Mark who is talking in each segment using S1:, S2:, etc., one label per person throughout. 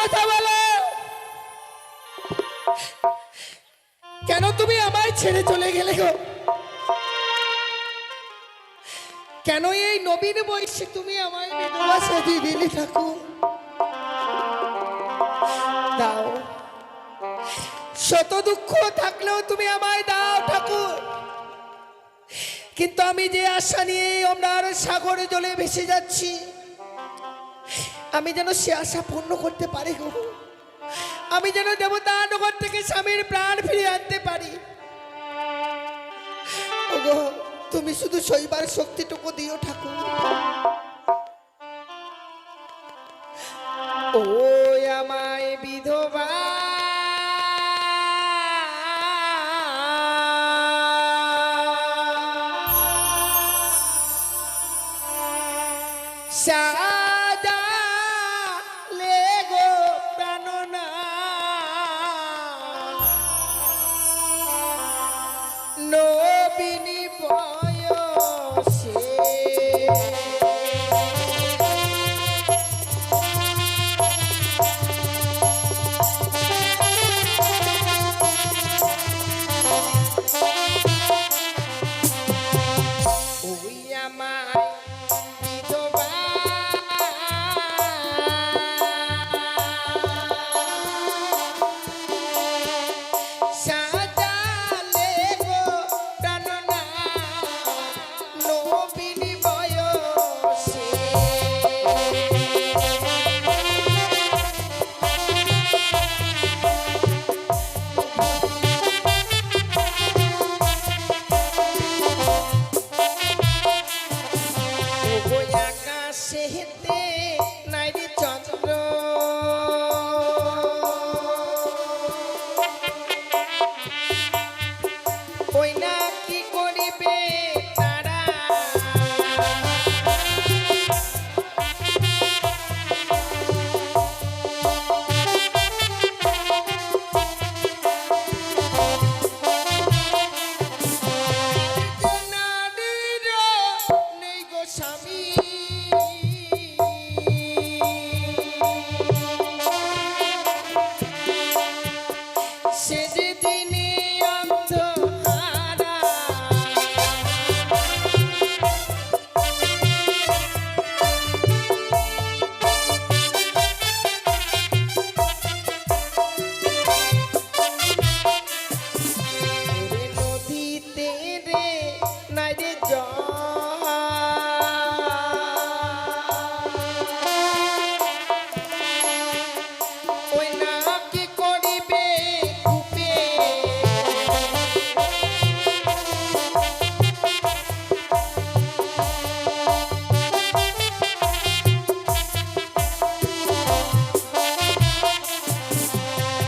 S1: কথা বলো, কেন তুমি আমায় ছেড়ে চলে গেলে গো? কেন এই নবীন বয়সে তুমি আমায় বিধবা সাজিয়ে দিলে ঠাকুর? দাও, শত দুঃখ থাকলেও তুমি আমায় দাও ঠাকুর। কিন্তু আমি যে আশা নিয়ে আপনার সাগরে জলে ভেসে যাচ্ছি, আমি যেন সে আশা পূর্ণ করতে পারি গো। আমি যেন দেবতা নগর থেকে স্বামীর প্রাণ ফিরিয়ে আনতে পারি। ওগো, তুমি শুধু সইবার শক্তিটুকু দিও ঠাকুর। ও আমায় বিধবা সাজালে গো প্রাণনা, নবীনি বয়সে ওই আমায় বিধবা সাজালে গো প্রাণনা, নবীনি বয়সে ওই আকাশে হেতে নাই রে চন্দ্র, ওই না কি করিবে তারা, নারীর নেই গো স্বামী, সে যে দিনে অন্ধহারা, ওরে নদীতে রে নাই রে জল, ওই না কি করিবে কূপে,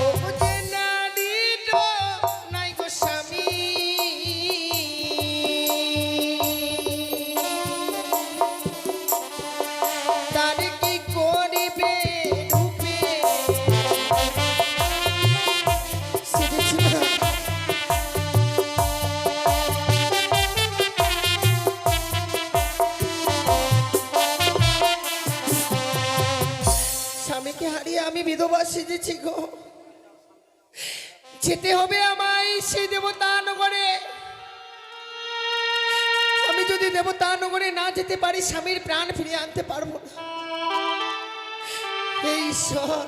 S1: ও যে নারীর নাই গো স্বামী, তার কি করিবে রূপে, স্বামীকে হারিয়ে আমি বিধবা সেজেছি গো। যেতে হবে আমায় সেই দেবতা নগরে। আমি যদি দেবতা নগরে না যেতে পারি, স্বামীর প্রাণ ফিরিয়ে আনতে পারবো না। হে ঈশ্বর,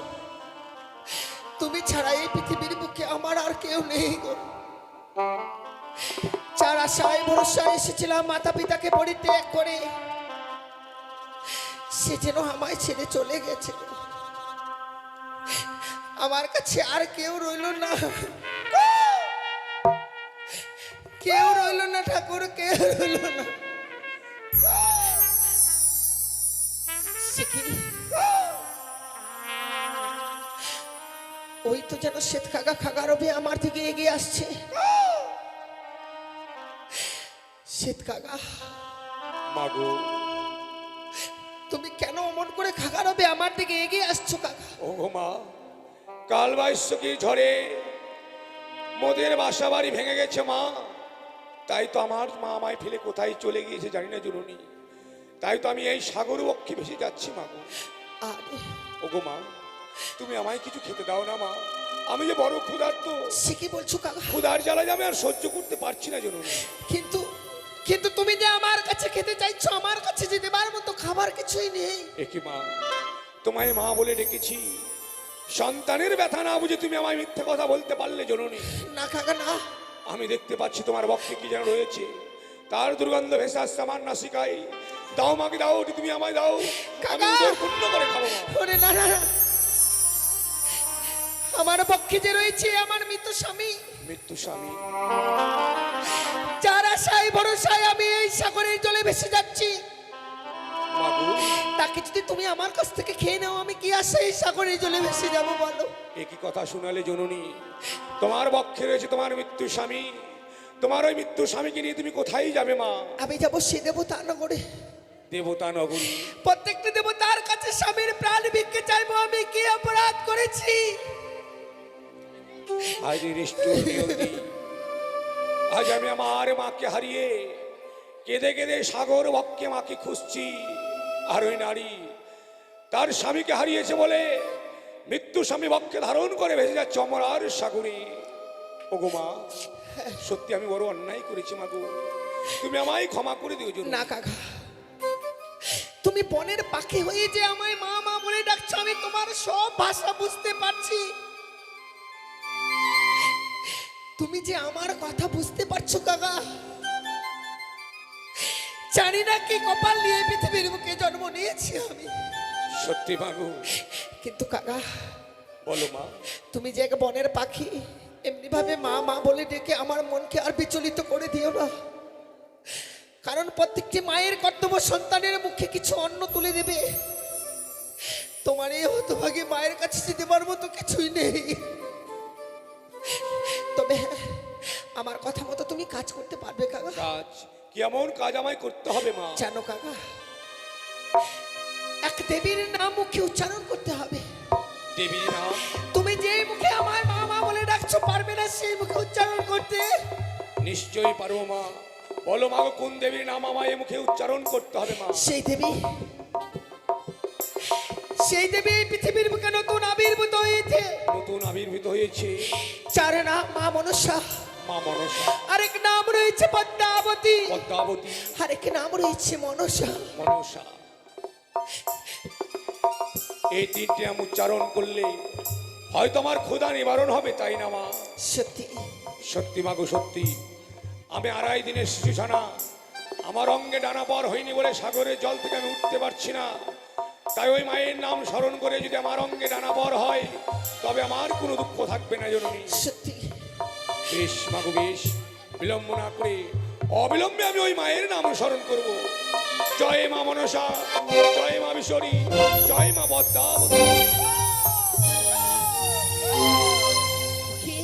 S1: তুমি ছাড়া এই পৃথিবীর বুকে আমার আর কেউ নেই গো। যার আশায় ভরসায় এসেছিলাম মাতা পিতাকে পরিত্যাগ করে, সে যেন আমায় ছেড়ে চলে গেছে। আমার কাছে আর কেউ রইল না, কেউ রইল না ঠাকুর, কেউ রইল না। ওই তো যেন শ্বেত খাগা খাগারবে আমার দিকে এগিয়ে আসছে। শ্বেত খাগা,
S2: মাগো,
S1: তুমি কেন অমন করে খাগারবে আমার দিকে এগিয়ে আসছো কাকা?
S2: ও মা, কাল বাইশ্বকী ঝড়ে মোদের বাসা বাড়ি ভেঙে গেছে মা। তাই তো আমার মা আমায় ফেলে কোথায় চলে গিয়েছে জানি না জননী। তাই তো আমি এই সাগর বক্ষে ভেসে যাচ্ছি মাগো।
S1: আরে
S2: ওগো মা, তুমি আমায় কিছু খেতে দাও না মা, আমি যে বড় ক্ষুধার্ত।
S1: সে কি বলছো কাকা?
S2: ক্ষুধার জ্বালা যাবে আর সহ্য করতে পারছি না জননী।
S1: কিন্তু কিন্তু তুমি যে আমার কাছে খেতে চাইছো, আমার কাছে যে দেবার মতো খাবার কিছুই নেই।
S2: একি মা, তোমায় মা বলে ডেকেছি, সন্তানের ব্যথা না বুঝে তুমি আমায় মিথ্যে কথা বলতে পারলে জননী?
S1: না কাকা না।
S2: আমি দেখতে পাচ্ছি তোমার বক্ষে কি যেন রয়েছে, তার দুর্গন্ধ ভেসে আসছে আমার নাসিকায়। দাও মাকে দাও, ওটি তুমি আমায় দাও, আমি উদর পূর্ণ করে খাবো মা।
S1: ওরে না না না। আমার পক্ষে যে রয়েছে আমার মৃত্যু স্বামী,
S2: মৃত্যু স্বামী,
S1: যার আশায় ভরসায় আমি এই সাগরের জলে ভেসে যাচ্ছি,
S2: মাগো
S1: তাকে যদি তুমি আমার কাছ থেকে খেয়ে নাও, আমি কি আশায় এই সাগরের জলে ভেসে যাবো বলো?
S2: একই কথা শোনালে জননী? তোমার বক্ষে রয়েছে তোমার মৃত্যু স্বামী, তোমার ওই মৃত্যু স্বামীকে নিয়ে তুমি কোথায় যাবে মা?
S1: আমি যাবো সে দেবতা নগরে।
S2: দেবতা নগরী?
S1: প্রত্যেকটা দেবতার কাছে স্বামীর প্রাণ ভিক্ষে চাইবো। আমি কি অপরাধ করেছি?
S2: আজ আজ আমি আমার মাকে হারিয়ে কেঁদে কেঁদে সাগর বক্ষে মাকে খুঁজছি। আর ওই নারী তার স্বামীকে হারিয়েছে বলে মৃত্যু স্বামী বক্ষে ধারণ করে ভেসে যাচ্ছে অমরার সাগরে। ওগো মা, সত্যি আমি বড় অন্যায় করেছি মাগো, তুমি আমায় ক্ষমা করে দিও জননী।
S1: না কাকা, তুমি বনের পাখি হয়ে যে আমায় মা মা বলে ডাকছো, আমি তোমার সব ভাষা বুঝতে পারছি। তুমি যে আমার কথা বুঝতে পারছো কাকা, জানি না কি কপাল নিয়ে পৃথিবীর বুকে জন্ম নিয়েছি আমি।
S2: সত্যি মাগো।
S1: কিন্তু কাকা
S2: বলো মা,
S1: তুমি যে এক বনের পাখি, এমনি ভাবে মা মা বলে ডেকে আমার মনকে আর বিচলিত করে দিও না। কারণ প্রত্যেকটি মায়ের কর্তব্য সন্তানের মুখে কিছু অন্ন তুলে দেবে। তোমার এই হতভাগী মায়ের কাছে যে দেবার মতো কিছুই নেই। তবে হ্যাঁ, আমার কথা মতো তুমি কাজ করতে পারবে কাকা?
S2: কাজ? কেমন কাজ আমায় করতে হবে মা?
S1: জানো কাকা, এক দেবীর নাম মুখে উচ্চারণ করতে হবে।
S2: দেবীর নাম?
S1: তুমি যেই মুখে আমায় মা মা বলে ডাকছো, পারবে না সেই মুখে উচ্চারণ করতে?
S2: নিশ্চয়ই পারবো মা। বলো মা, কোন দেবীর নাম আমায় মুখে উচ্চারণ করতে হবে মা?
S1: সেই দেবী, সেই দেবী এই পৃথিবীর বুকে নতুন আবির্ভূত হয়েছে।
S2: নতুন আবির্ভূত হয়েছে?
S1: চার নাম মা মনসা,
S2: মা মনসা,
S1: আরেক নাম রয়েছে পদ্মাবতী,
S2: পদ্মাবতী,
S1: আরেক নাম রয়েছে মনসা।
S2: মনসা। এই তিনটি নাম উচ্চারণ করলে হয়তো আমার ক্ষুধা নিবারণ হবে, তাই না মা?
S1: সত্যি
S2: সত্যি মাগো সত্যি। আমি 2.5 দিনের শিশু ছানা, আমার অঙ্গে ডানা পর হয়নি বলে সাগরের জল থেকে আমি উঠতে পারছি না। তাই ওই মায়ের নাম স্মরণ করে যদি আমার অঙ্গে ডানা পর হয়, তবে আমার কোনো দুঃখ থাকবে না জননী।
S1: সত্যি।
S2: বেশ মাগো বেশ, বিলম্ব না করে অবিলম্বে আমি ওই মায়ের নাম স্মরণ করব। জয় মা মনসা, জয় মা বিশ্বরী, জয় মা পদ্মাবতী।
S1: কি?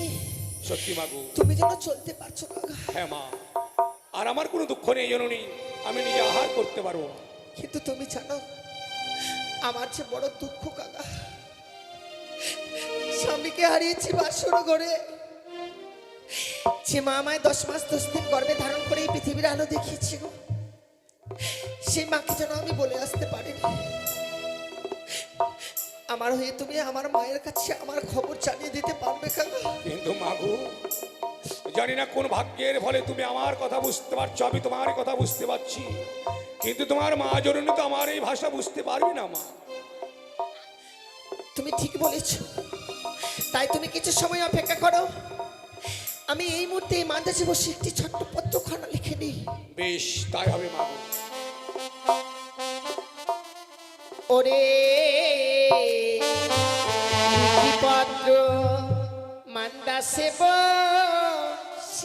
S2: সত্যি মাগো,
S1: তুমি যেন চলতে পারছো কাকা।
S2: হ্যাঁ মা, আর আমার কোনো দুঃখ নেই জননী, আমি নিজে আহার করতে পারবো।
S1: কিন্তু তুমি জানো আমার যে বড় দুঃখ কাকা, স্বামীকে হারিয়েছি বাসর ঘরে। যে মা আমায় 10 মাস 10 দিন গর্ভে ধারণ করে এই পৃথিবীর আলো দেখিয়েছি গো, সেই মাকে যেন আমি বলে আসতে পারিনি। আমার হয়ে তুমি আমার মায়ের কাছে আমার খবর জানিয়ে দিতে পারবে কাকা?
S2: কিন্তু মাগো, জানি না কোন ভাগ্যের ফলে তুমি আমার কথা বুঝতে পারছো, আমি তোমার কথা বুঝতে পারছি, কিন্তু তোমার মা জননী তো আমার এই ভাষা বুঝতে পারবে না মা।
S1: তুমি ঠিক বলেছো, তাই তুমি কিছু সময় অপেক্ষা করো। আমি এই মুহূর্তে এই মাদ্রাসে বসে একটি ছোট্ট পত্রখানা লিখে নিই।
S2: বেশ, তাই হবে মাগো।
S1: ওরে পত্র মান্দাসে বসিয়া,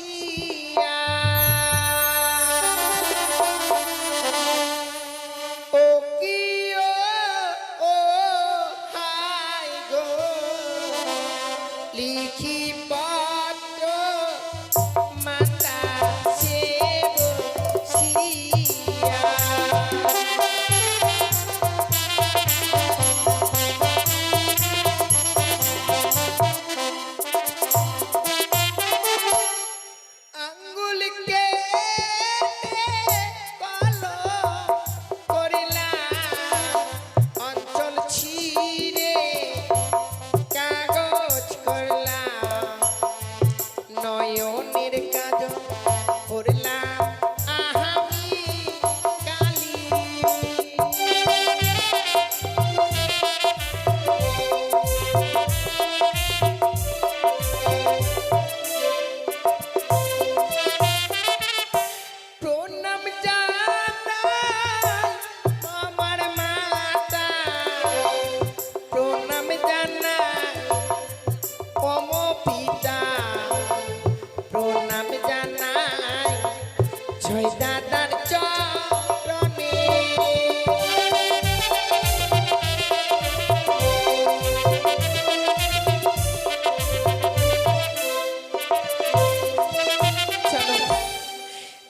S1: ও কি ও হাই গো, লিখি পত্র মান্দাসে বসিয়া।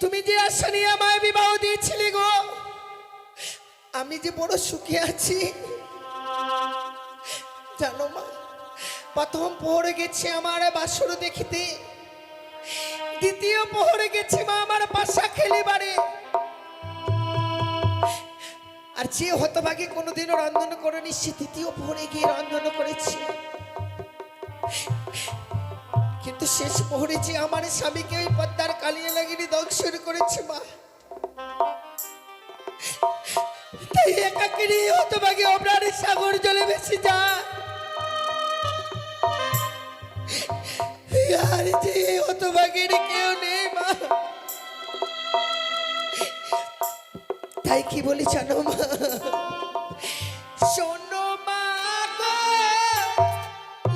S1: তুমি যে আশা নিয়ে আমায় বিবাহ দিয়েছিলে গো, আমি যে বড় সুখে আছি জানো মা। প্রথম পোহরে গেছে আমার বাসর দেখিতে, দ্বিতীয় পোহরে গেছে মা আমার পাশা খেলিবারে, আর যে হতভাগে কোনোদিনও রন্ধন করেনি সে তৃতীয় পোহরে গিয়ে রন্ধন করেছে। কিন্তু শেষ পোহরে যে আমার স্বামীকে ওই পদ্মার কালিয়া লাগিয়ে দংশন করেছে মা, তাই একাকিনী হতভাগে আপনার সাগর জলে ভেসে যায়। আর যে হতভাগের কেউ নেই মা, তাই কি বলি জানো মা, শোনো মা গো,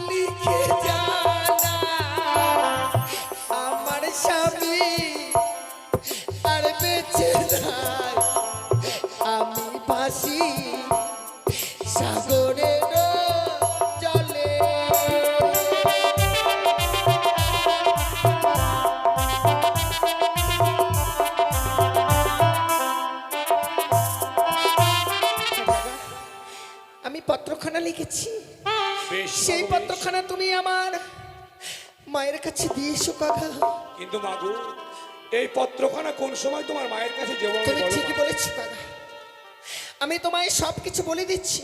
S1: লিখে জানা আমার স্বামী আর বেঁচে নাই, আমি ভাসি সাগরের জলে। আমি পত্রখানা লিখেছি,
S2: বেশ
S1: সেই
S2: মাগো, বেশ।
S1: পত্রখানা তুমি আমার মায়ের কাছে দিয়েছো কাকা।
S2: কিন্তু মাগো, এই পত্রখানা কোন সময় তোমার মায়ের কাছে যাবো আমি
S1: তুমি
S2: বলো
S1: ঠিকই
S2: মা?
S1: বলেছো কাকা, আমি তোমায় সব কিছু বলে দিচ্ছি।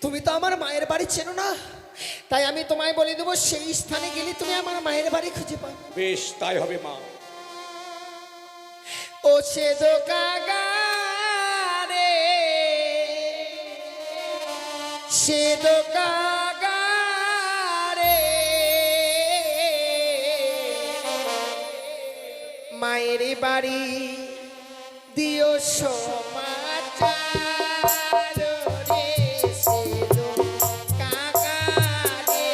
S1: তুমি তো আমার মায়ের বাড়ি চেনো না, তাই আমি তোমায় বলে দেবো, সেই স্থানে গেলে তুমি আমার মায়ের বাড়ি খুঁজে পাবে।
S2: বেশ তাই হবে মা।
S1: ও সে দো কাকা রে, সে দো কাকা রে, মায়ের বাড়ি দিও সমাচার রে, সে দো কাকা রে।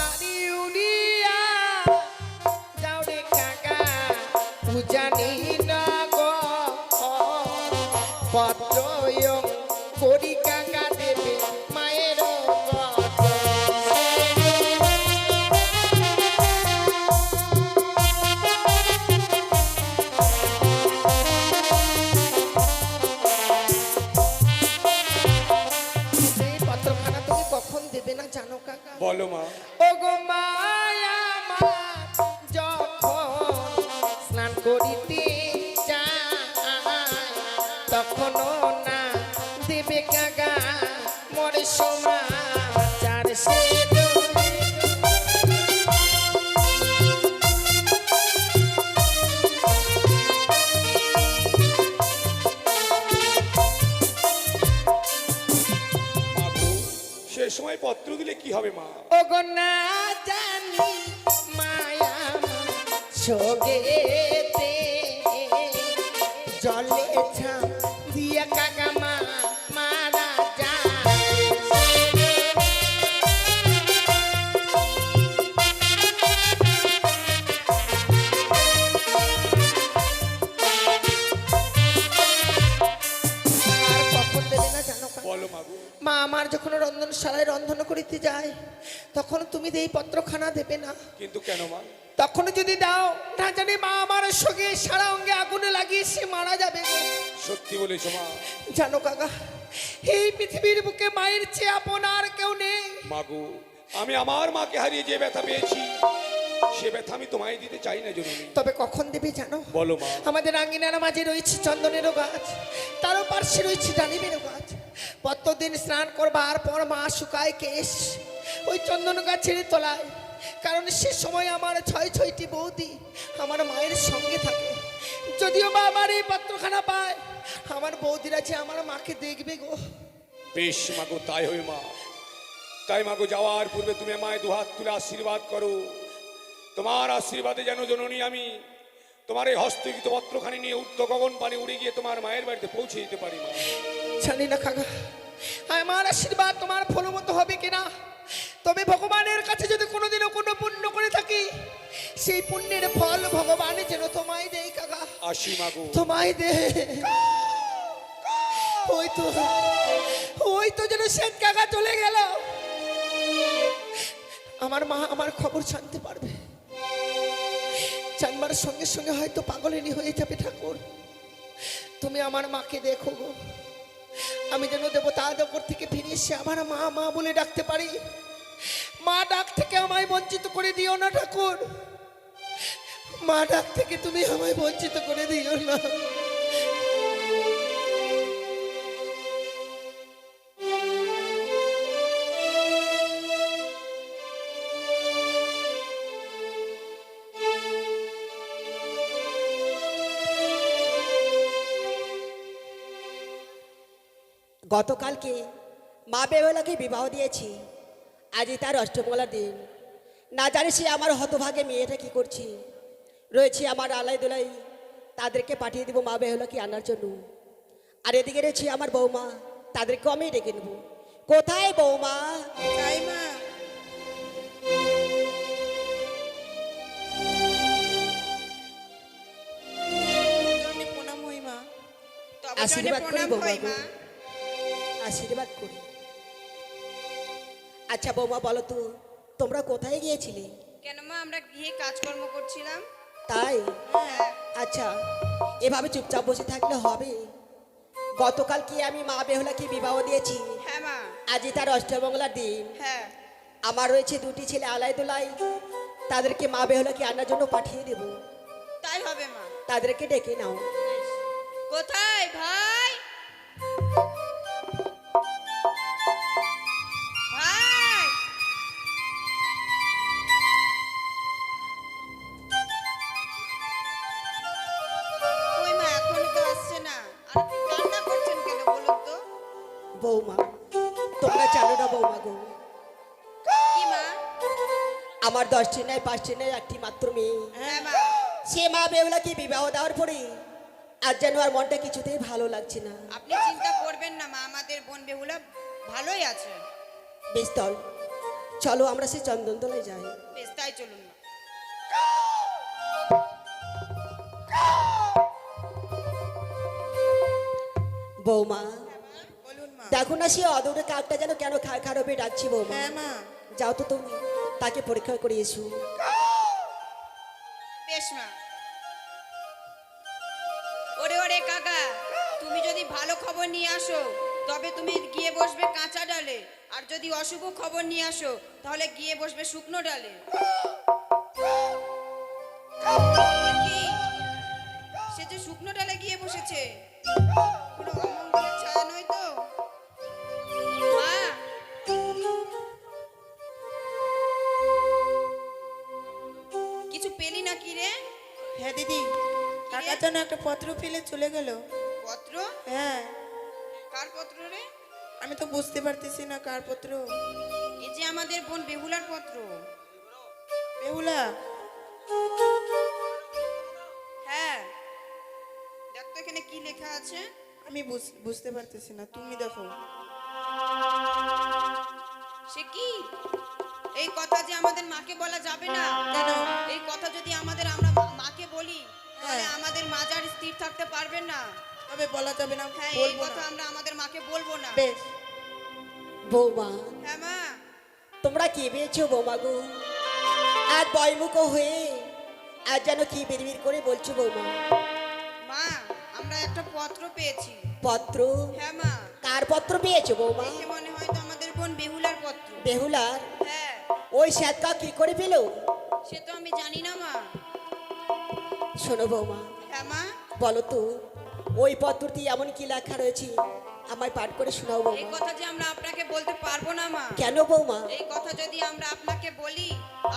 S1: আরে উড়িয়া যাও রে কাকা, উজানি না গো পত্রয়ং করি কাকা দেবে মায়ের গত। সেই পত্রখানা তুমি কখন দেবে না জানো কাকা?
S2: বলো মা।
S1: ও গো মায়া আমার যখন স্নান করিতে যায়, তখনও না দেবে কাকা মরে সমাচার, সে
S2: মাগো, সে সময় পত্র দিলে কি হবে মা?
S1: ও গো না জানি মায়া সোগেতে জলে ছাম দিয়া কাকা মা মারা যায়। আর কখন দেবে না জানো কাকা?
S2: বলো মাগো।
S1: মা আমার যখন রন্ধনশালায় রন্ধন করিতে যায়, তখন তুমি এই পত্রখানা দেবে না।
S2: কিন্তু কেন মা?
S1: তখন যদি দাও, না জানি মা আমার সঙ্গে সারা অঙ্গে আগুনে লাগিয়ে সে মারা যাবে গো।
S2: সত্যি বলেছো মা।
S1: জানো কাকা, এই পৃথিবীর বুকে মায়ের চেয়ে আপন আর কেউ নেই।
S2: মাগো, আমি আমার মাকে হারিয়ে যে ব্যথা পেয়েছি, সে ব্যথা আমি তোমায় দিতে চাই না জননী।
S1: তবে কখন দেবে জানো?
S2: বলো মা।
S1: আমাদের আঙ্গিনার মাঝে রয়েছে চন্দনেরও গাছ, তারও পার্শ্বে রয়েছে ডালিমেরও গাছ। প্রত্যেকদিন স্নান করবার পর মা শুকায় কেশ ওই চন্দন গাছের তলায়, কারণ সে সময় আমার ছয়টি বৌদি আমার মায়ের সঙ্গে থাকে। যদিও মা আমার এই পত্রখানা পায়, আমার বৌদিরা যে আমার মাকে দেখবে গো।
S2: বেশ মাগো, তাই হবে মা। তাই মাগো, যাওয়ার পূর্বে তুমি আমায় দুহাত তুলে আশীর্বাদ করো। তোমার আশীর্বাদে যেন জননী আমি তোমার এই হস্তকৃত পত্রখানি নিয়ে উত্ত গগন পানে উড়ে গিয়ে তোমার মায়ের বাড়িতে পৌঁছে দিতে পারি মা।
S1: জানি না কাকা, আমার আশীর্বাদ তোমার ফলমতো হবে কিনা, তবে ভগবানের কাছে যদি কোনোদিনও কোনো পুণ্য করে থাকি, সেই পুণ্যের ফল ভগবান যেন তোমায় দেয় কাকা,
S2: আসি মাগো।
S1: তোমায় দে। ওই তো যেন শ্বেত কাকা চলে গেল। আমার মা আমার খবর জানতে পারবে, জানবার সঙ্গে সঙ্গে হয়তো পাগলিনী হয়ে যাবে। ঠাকুর তুমি আমার মাকে দেখো গো, আমি যেন দেবতা আদর থেকে ফিরে এসে আমার মা মা বলে ডাকতে পারি। মা ডাক থেকে আমায় বঞ্চিত করে দিও না ঠাকুর, মা ডাক থেকে তুমি আমায় বঞ্চিত করে দিও না।
S3: গতকালকে মা বেহুলাকে বিবাহ দিয়েছি, আজই তার অষ্টমঙ্গলার দিন। না জানি সে আমার হতভাগে মেয়েটা কি করছে। রয়েছে আমার আলাই দোলাই, তাদেরকে পাঠিয়ে দেবো মা বেহুলাকে আনার জন্য। আর এদিকে রয়েছে আমার বৌমা, তাদেরকেও আমি ডেকে নেব। কোথায় বৌমা?
S4: যাই মা। জননী প্রণাম হই মা।
S5: তব
S3: আশীর্বাদ
S5: জনে
S3: করি
S5: প্রণাম
S3: বৌমা
S5: হই
S3: গো।
S5: মা।
S3: আশীর্বাদ করি। আচ্ছা বৌমা বলো তো, তোমরা কোথায় গিয়েছিলে?
S5: কেন মা, আমরা গিয়ে কাজকর্ম করছিলাম।
S3: তাই?
S5: হ্যাঁ।
S3: আচ্ছা, এভাবে চুপচাপ বসে থাকলে হবে? গতকাল কি আমি মা বেহুলাকে বিবাহ দিয়েছি,
S5: হ্যাঁ মা।
S3: আজই তার অষ্টমঙ্গলার দিন।
S5: হ্যাঁ।
S3: আমার রয়েছে দুটি ছেলে আলাই দোলাই, তাদেরকে মা বেহুলাকে আনার জন্য পাঠিয়ে দেব।
S5: তাই হবে মা।
S3: তাদেরকে ডেকে নাও।
S5: কোথায় ভাই? ভাই, ওই মা এখনো তো আসছে না। আর আপনি কান্না করছেন কেন বলুন তো?
S3: বৌমা, তোমরা জানো না বৌমা গো,
S5: কি মা?
S3: আমার 10টি নাই 5টি নাই একটি মাত্র মেয়ে।
S5: হ্যাঁ মা।
S3: সে মা বেহুলাকে বিবাহ দেওয়ার পরে আজ যেন আর মনটা কিছুতেই ভালো লাগছে না।
S5: আপনি চিন্তা করবেন না মা, আমাদের বোন বেহুলা ভালোই আছে।
S3: বেশ তল, চলো আমরা সেই চন্দনতলায় যাই।
S5: বেশ, তাই চলুন মা।
S3: বৌমা
S4: বলুন মা।
S3: দেখো না, সে অদূরে কাকটা যেন কেন খারাপে ডাকছি। বৌমা
S4: হ্যাঁ মা।
S3: যাও তো তুমি তাকে পরীক্ষা করে এসো।
S5: বেশ মা। ওরে ওরে কাকা, তুমি যদি ভালো খবর নিয়ে আসো তবে তুমি গিয়ে বসবে কাঁচা ডালে, আর যদি অশুভ খবর নিয়ে আসো তাহলে গিয়ে বসবে শুকনো ডালে। কি? সে যে শুকনো ডালে গিয়ে বসেছে, কোনো অমঙ্গলের ছায়া নয় তো? মা, কিছু পেলি না কি রে?
S4: হ্যাঁ দিদি, কাকার জন্য একটা পত্র ফেলে চলে গেল।
S5: পত্র?
S4: হ্যাঁ,
S5: কার পত্র রে?
S4: আমি তো বুঝতে পারতেছি না কার পত্র।
S5: এই যে আমাদের বোন বেহুলার পত্র।
S4: বেহুলা?
S5: হ্যাঁ, দেখ তো এখানে কি লেখা আছে।
S4: আমি বুঝতে পারতেছি না, তুমি দেখো।
S5: সে কি? এই কথা যে আমাদের মাকে বলা যাবে না।
S4: কেন?
S5: এই কথা যদি আমরা মাকে বলি তাহলে
S4: হ্যাঁ।
S5: আমাদের মাজার স্থির থাকতে পারবে না।
S4: তবে বলা যাবে না,
S5: হ্যাঁ, এই
S4: বলবো
S5: কথা
S4: না।
S5: আমরা আমাদের মাকে বলবো না।
S4: বেশ।
S3: বৌমা
S5: হ্যাঁ মা।
S3: তোমরা কি পেয়েছো বৌমা গো? আর বয়মুখ হয়ে আর যেন কি বিড়বিড় করে বলছো বৌমা?
S5: মা, আমরা একটা পত্র পেয়েছি।
S3: পত্র?
S5: হ্যাঁ মা।
S3: কার পত্র পেয়েছো বৌমা?
S5: দেখে মনে হয় তো আমাদের বোন বেহুলার পত্র।
S3: বেহুলার?
S5: হ্যাঁ।
S3: ওই শ্যাতকা কি করে পেলো?
S5: সে তো আমি জানি না মা।
S3: শোনো বৌমা,
S5: হ্যাঁ মা।
S3: বলো তো ওই পত্রটি এমন কি লেখা রয়েছে, আমায় পাঠ করে শোনাও
S5: এই
S3: বৌমা।
S5: কথা যে আমরা আপনাকে বলতে পারবো না মা।
S3: কেন বৌমা?
S5: এই কথা যদি আমরা আপনাকে বলি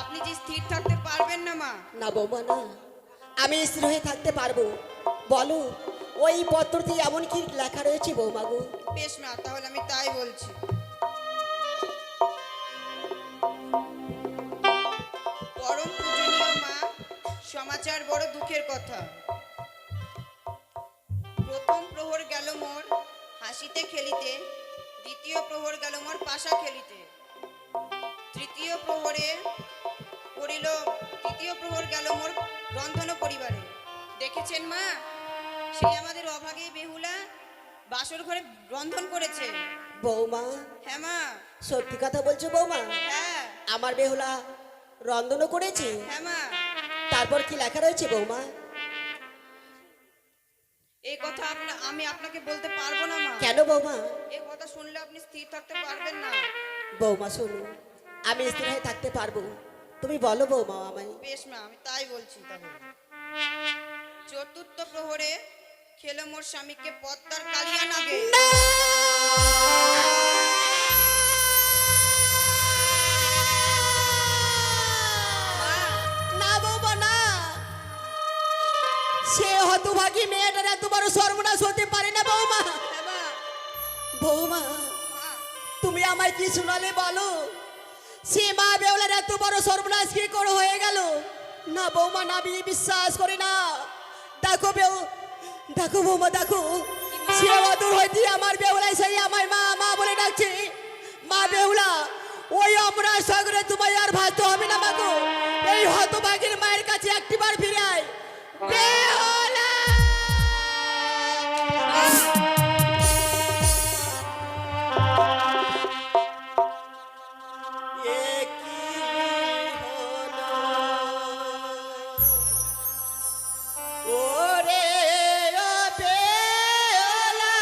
S5: আপনি যে স্থির থাকতে পারবেন না মা।
S3: না বৌমা না, আমি স্থির হয়ে থাকতে পারবো। বলো ওই পত্রটি এমন কি লেখা রয়েছে বৌমা গো?
S5: বেশ মা, তাহলে আমি তাই বলছি। পরম পূজনীয় মা, সমাচার বড় দুঃখের কথা। প্রথম প্রহর গেল মোর হাসিতে খেলিতে, দ্বিতীয় প্রহর গেল মোর পাশা তৃতীয় প্রহর রন্ধন পরিবারে। দেখেছেন মা, সেই আমাদের অভাগী বেহুলা বাসর ঘরে রন্ধন করেছে।
S3: বৌমা,
S5: হ্যাঁ মা।
S3: সত্যি কথা বলছো বৌমা?
S5: হ্যাঁ
S3: আমার বেহুলা রন্ধনও করেছে?
S5: হ্যাঁ মা।
S3: তারপর কি লেখা রয়েছে বৌমা?
S5: এই কথা আমি আপনাকে বলতে পারবো না মা।
S3: কেন বৌমা?
S5: এই কথা শুনলে আপনি স্থির থাকতে পারবেন না।
S3: বৌমা শোনো, আমি স্থির হয়ে থাকতে পারবো, তুমি বলো বৌমা আমায়।
S5: বেশ মা, আমি তাই বলছি তাহলে। চতুর্থ প্রহরে খেলো মোর স্বামীকে পদ্মার কালিয়া নাগে।
S3: না বৌমা না, সে হতভাগী মেয়েটার এত বড় সর্বনাশ হতে পারে না বৌমা।
S5: হ্যাঁ মা।
S3: বৌমা,
S5: মা,
S3: তুমি আমায় কি শোনালে বলো? সে মা বেউলার এত বড় সর্বনাশ কি করে হয়ে গেল? না বৌমা না, আমি বিশ্বাস করি না। দেখো দেখো বৌমা, দেখো সে অদূর হইতে আমার বেউলাই সেই আমার মা মা বলে ডাকছে। মা বেহুলা, ওই আমরা সাগরে তোমায় আর ভাসতে হবে না মাগো, এই হতভাগীর মায়ের কাছে একটিবার ফিরে আয়। বেহুলা! ওরে ও বেহুলা,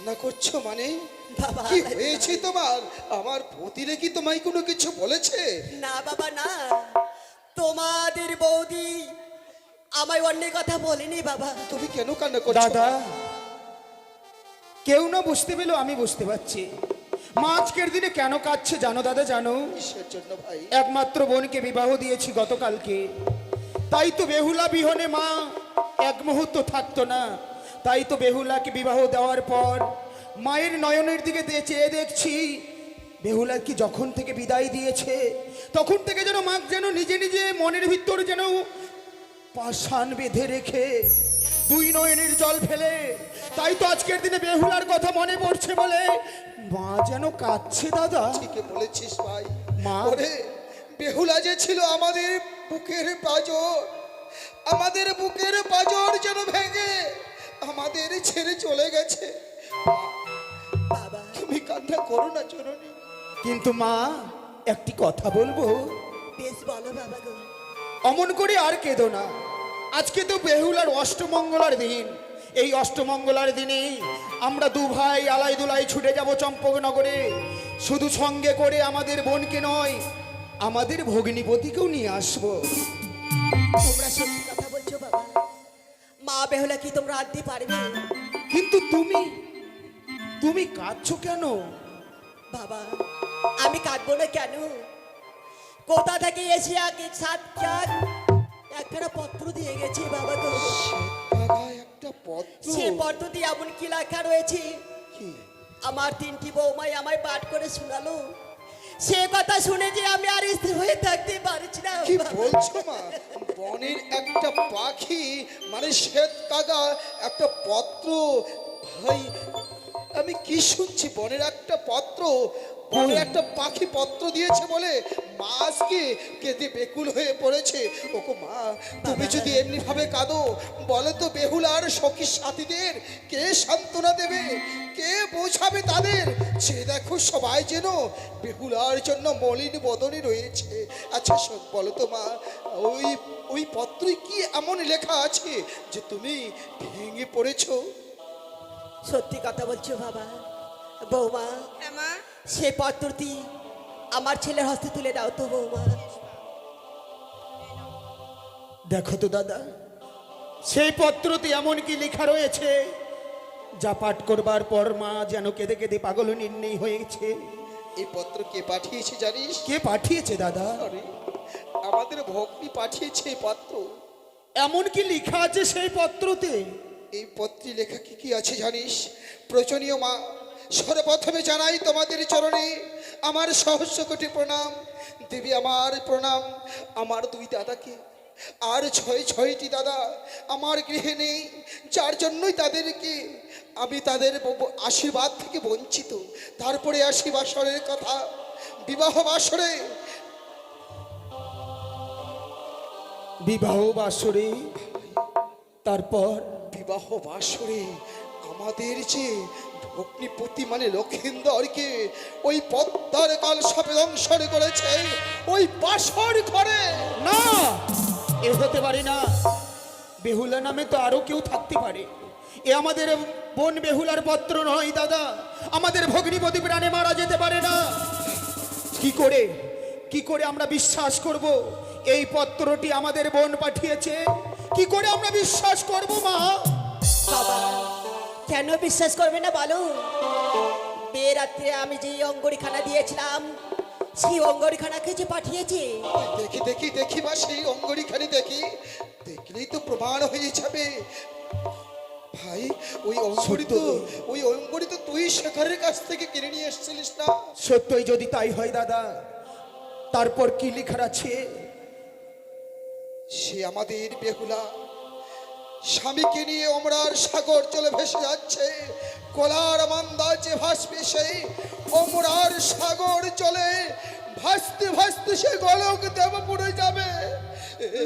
S6: কান্না করছো মানে?
S3: বাবা
S6: কি হয়েছে তোমার? আমার পতিরে কি তোমায় কোনো কিছু বলেছে?
S3: না বাবা না, তোমাদের বৌদি আমায় অন্য কথা বলেনি বাবা।
S6: তুমি কেন কান্না করছো?
S1: দাদা, কেউ না বুঝতে পেলেও আমি বুঝতে পারছি মা আজকের দিনে কেন কাঁদছে জানো দাদা, জানো?
S6: কিসের জন্য ভাই?
S1: একমাত্র বোনকে বিবাহ দিয়েছি গতকালকে, তাই তো বেহুলা বিহনে মা এক মুহূর্ত থাকতো না। তাই তো বেহুলাকে বিবাহ দেওয়ার পর মায়ের নয়নের দিকে চেয়ে দেখছি বেহুলা কি যখন থেকে বিদায় দিয়েছে তখন থেকে যেন মা যেন নিজে নিজে মনের ভিতর যেন পাষাণ বেঁধে রেখে দুই নয়নের জল ফেলে। তাই তো আজকের দিনে বেহুলার কথা মনে পড়ছে বলে মা যেন কাঁদছে দাদা।
S6: ঠিকই বলেছিস ভাই।
S1: মা।
S6: ওরে, বেহুলা যে ছিল আমাদের বুকের পাঁজর, আমাদের বুকের পাঁজর যেন ভেঙে আমাদের ছেড়ে চলে গেছে।
S3: বাবা
S6: তুমি কান্না করো না জননী।
S1: কিন্তু মা একটি কথা বলবো,
S3: বেশ বলো বাবা গো।
S1: অমন করে আর কেঁদো না। আজকে তো বেহুলার অষ্টমঙ্গলার দিন। এই অষ্টমঙ্গলার দিনে আমরা দু ভাই আলাই দুলাই ছুটে যাব চম্পকনগরে। শুধু সঙ্গে করে আমাদের বোনকে নয়, আমাদের ভগ্নিপতিকেও নিয়ে আসবো।
S3: তোমরা সত্যি কথা বলছো বাবা? মা বেহুলা কি তোমরা আনতে পারবে?
S1: কিন্তু তুমি কাঁদছো কেন?
S3: বাবা আমি কাঁদবো না কেন? কোথা থেকে এসে আগে একটা পত্র দিয়ে গেছে বাবা গো।
S6: শ্বেতবাগায় একটা পদ্ম।
S3: সে পত্র দিয়ে এমন কি লেখা রয়েছে
S6: কি?
S3: আমার তিনটি বৌমাই আমায় পাঠ করে শোনালো। সে কথা শুনে যে আমি আর স্থির হয়ে থাকতে পারছি না
S6: কি
S3: বাবা।
S6: বলছো মা? বনের একটা পাখি মানে শ্বেত কাগা একটা পত্র? ভাই আমি কি শুনছি? বনের একটা পত্র, বনের একটা পাখি পত্র দিয়েছে বলে মা আজকে কেঁদে বেকুল হয়ে পড়েছে। ওগো মা, তুমি যদি এমনি ভাবে কাঁদো বলে তো বেহুলার সখী সাথীদের কে সান্ত্বনা দেবে, কে বোঝাবে তাদের? সে দেখো সবাই যেন বেহুলার জন্য মলিন বদনে রয়েছে। আচ্ছা শোন, বলো তো মা, ওই ওই পত্রে কি এমন লেখা আছে যে তুমি ভেঙে পড়েছো?
S3: সত্যি কথা বলছো বাবা? বৌমা
S5: হ্যাঁ মা।
S3: সে পত্রটি আমার ছেলের হস্তে তুলে দাও তো বৌমা।
S1: দেখো তো দাদা, সেই পত্রতে এমন কি লেখা রয়েছে যা পাঠ করবার পর মা যেন কেঁদে কেঁদে পাগল নির্ণয় হয়েছে।
S6: এই পত্র কে পাঠিয়েছে জানিস?
S1: কে পাঠিয়েছে দাদা?
S6: আরে, আমাদের ভগ্নী পাঠিয়েছে এই পত্র।
S1: এমন কি লেখা আছে সেই পত্রতে?
S6: এই পত্রে লেখা কি কি আছে জানিস? প্রচনীয় মা, সর্বপ্রথমে জানাই তোমাদের চরণে আমার সহস্র কোটি প্রণাম। দেবী আমার প্রণাম। আমার দুই দাদাকে আর ছয়টি দাদা আমার গৃহে নেই, যার জন্যই তাদেরকে আমি তাদের আশীর্বাদ থেকে বঞ্চিত। তারপরে আসি বাসরের কথা। বিবাহ বাসরে
S1: বিবাহ বাসরে, তারপর
S6: বিবাহ বাসরে আমাদের যে ভগ্নিপতি মানে লক্ষিন্দরকে ওই পদ্মার কাল সাপে দংশন করেছে ওই বাসর ঘরে।
S1: না, এ হতে পারে না। বেহুলা নামে তো আরো কেউ থাকতে পারে। এ আমাদের বোন বেহুলার পত্র নয় দাদা। আমাদের ভগ্নিপতি প্রাণে মারা যেতে পারে না। কি করে আমরা বিশ্বাস করব এই পত্রটি আমাদের বোন পাঠিয়েছে? কি করে আমরা বিশ্বাস করব মা?
S3: বাবা কেন বিশ্বাস করবে না বলো? বিয়ে রাত্রে আমি যে অঙ্গরিখানা দিয়েছিলাম সেই অঙ্গরিখানাকে যে পাঠিয়েছে।
S6: দেখি দেখি দেখি বা সেই অঙ্গরিখানি দেখি, দেখলেই তো প্রমাণ হয়ে যাবে। ভাই ওই অঙ্গরি তো তুই শেখরের কাছ থেকে কিনে নিয়ে এসেছিলিস না?
S1: সত্যই যদি তাই হয় দাদা, তারপর কি লেখা আছে?
S6: সে আমাদের বেহুলা স্বামীকে নিয়ে অমরার সাগর চলে ভেসে যাচ্ছে। কলার মান্দা যে ভাসবে সেই অমরার সাগর চলে ভাসতে ভাসতে সে গলক দেবপুরে যাবে।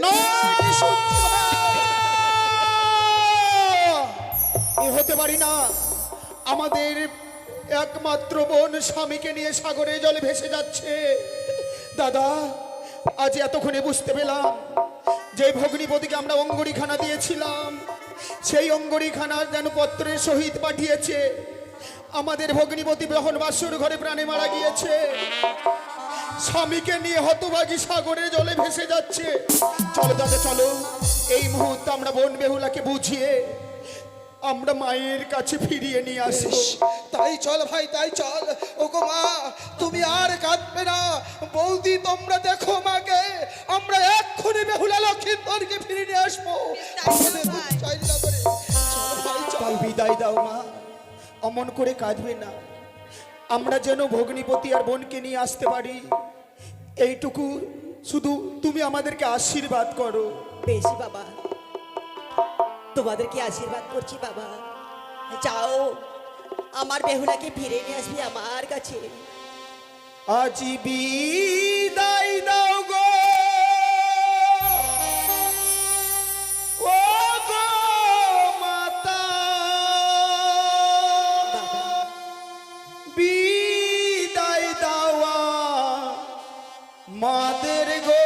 S1: না, এ হতে পারি না। আমাদের একমাত্র বোন স্বামীকে নিয়ে সাগরে জলে ভেসে যাচ্ছে। দাদা, আজ এতক্ষণে বুঝতে পেলাম যে ভগ্নিপতিকে আমরা অঙ্গরিখানা দিয়েছিলাম সেই অঙ্গরিখানার যেন পত্রের সহিত পাঠিয়েছে
S6: আমাদের ভগ্নিপতি বহন বাসুর ঘরে প্রাণে মারা গিয়েছে, স্বামীকে নিয়ে হতভাগী সাগরের জলে ভেসে যাচ্ছে। চলো দাদা চলো, এই মুহূর্তে আমরা বোন বেহুলাকে বুঝিয়ে আমরা মায়ের কাছে ফিরিয়ে নিয়ে আসি।
S7: তাই চল ভাই, তাই চল। ওগো মা, তুমি আর কাঁদবে না। বৌদি তোমরা দেখো মাকে, আমরা এক্ষুনি বেহুলা লক্ষিন্দরকে ফিরিয়ে নিয়ে আসবো। আমাদের দুধ চাইলে না করে। চল ভাই, চল।
S6: তাই বিদায় দাও মা, অমন করে কাঁদবে না। আমরা যেন ভগ্নিপতি আর বোনকে নিয়ে আসতে পারি, এইটুকু শুধু তুমি আমাদেরকে আশীর্বাদ করো।
S3: বেশি বাবা, তোমাদেরকে আশীর্বাদ করছি বাবা। যাও, আমার বেহুলাকে ফিরে নিয়ে আসবি আমার কাছে।
S6: আজি বিদায় দাও গো, ও গো মাতা,
S3: বাবা,
S6: বিদায় দাওয়া মাদের গো,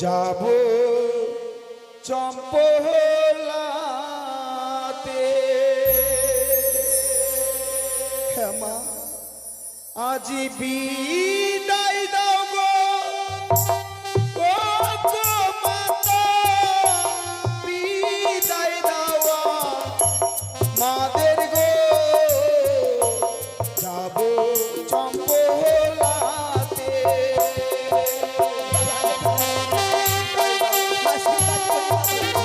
S6: যাব চম্পলাতে। হ্যাঁ মা, আজি বিদায় দাও গো, ও গো মাতা, বিদায় দাওয়া মাদের গো, যাব চম্পলাতে।
S3: আশীর্বাদ করি বাবা।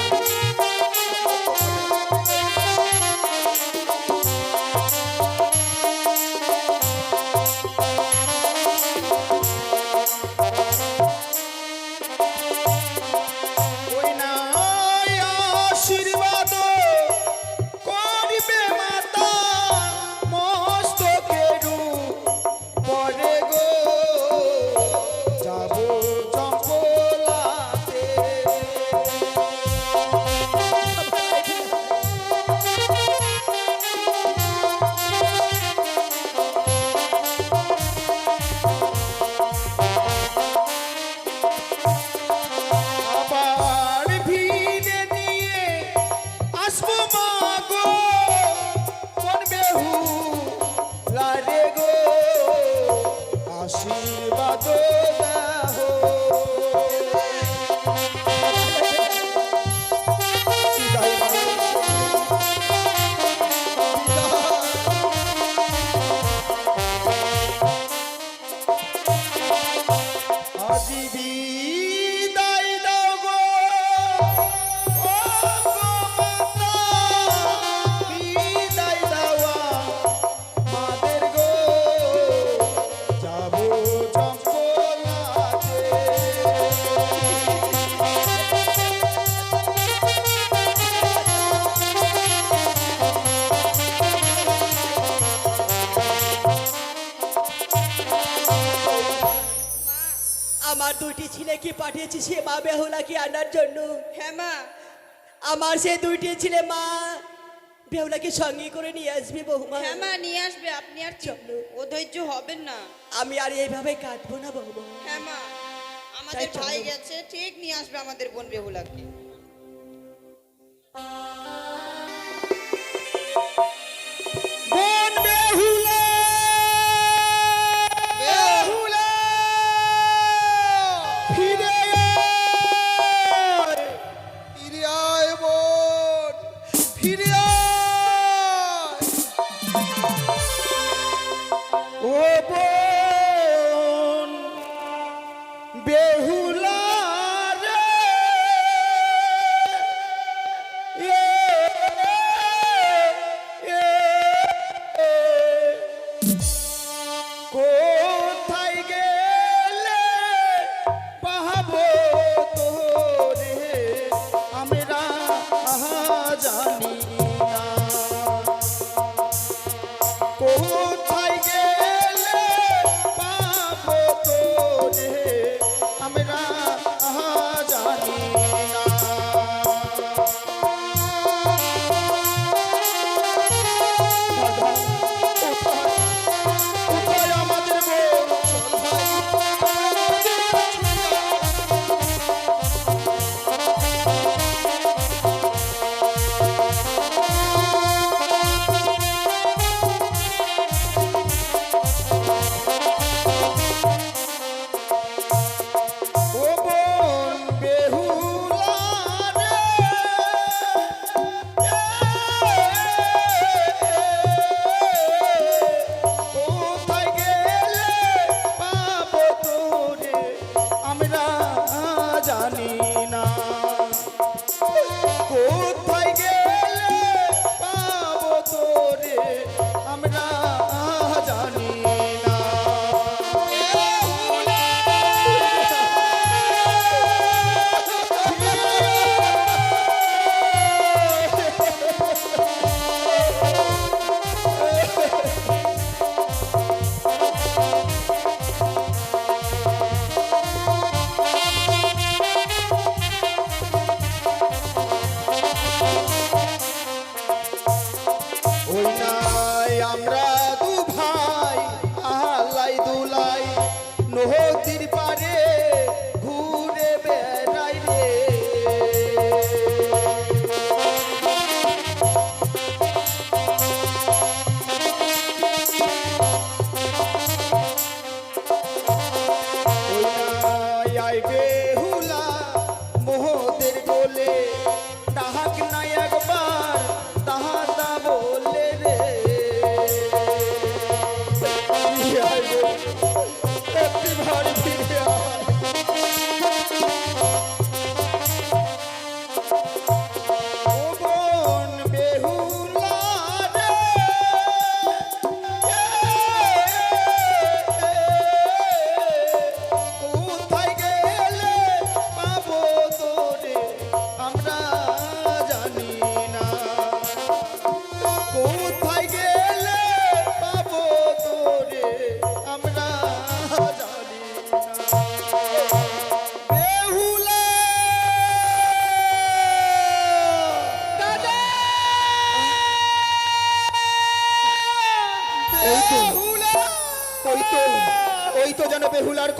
S6: ওই নাই আশীর্বাদ করিবে মাতা, মস্তকের পরে গো, যাব চম্পলাতে। আবার ভিড়ে নিয়ে আসবো মা গো, কোন বেহুলা রে গো, আশীর্বাদ দাও। বিদায় মা। আজি বিদায় দাও গো, ও গো মাতা, বিদায় দাওয়া মাদের গো, যাব চম্পলাতে।
S3: আমার দুটি ছেলেকে পাঠিয়েছি সে মা বেহুলাকে আনার জন্য।
S5: হ্যাঁ মা,
S3: আমার সে দুইটি ছেলে মা বেহুলাকে সঙ্গে করে নিয়ে আসবে বৌমা।
S5: হ্যাঁ মা, নিয়ে আসবে। আপনি আর
S3: চলো।
S5: অধৈর্য হবেন না।
S3: আমি আর এইভাবে কাঁদবো না বৌমা।
S5: হ্যাঁ মা, আমাদের
S3: তাই চলো।
S5: ভাই গেছে, ঠিক নিয়ে আসবে আমাদের বোন বেহুলাকে।
S6: বোন বেহুলা, বেহুলা, ফিরে আয়।
S7: ফিরে আয় বোন, ফিরে আয়।
S6: ও বোন বেহুলা রে, এ, এ, এ, কোথায় গেলে পাহাবো তোরে, আমরা জানি না। কোথায় গেলে পাবো তোরে, আমরা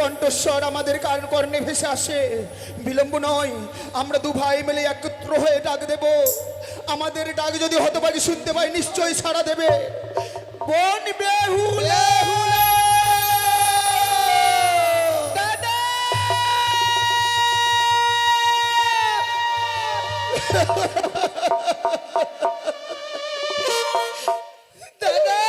S7: কণ্ঠস্বর আমাদের কর্ণে ভেসে আসে। বিলম্ব নয়, আমরা দু ভাই মিলে একত্র হয়ে ডাক দেব। আমাদের ডাক যদি হতভাগী শুনতে পাই নিশ্চয়ই সাড়া দেবে। বোন বেহুলা,
S1: দাদা দাদা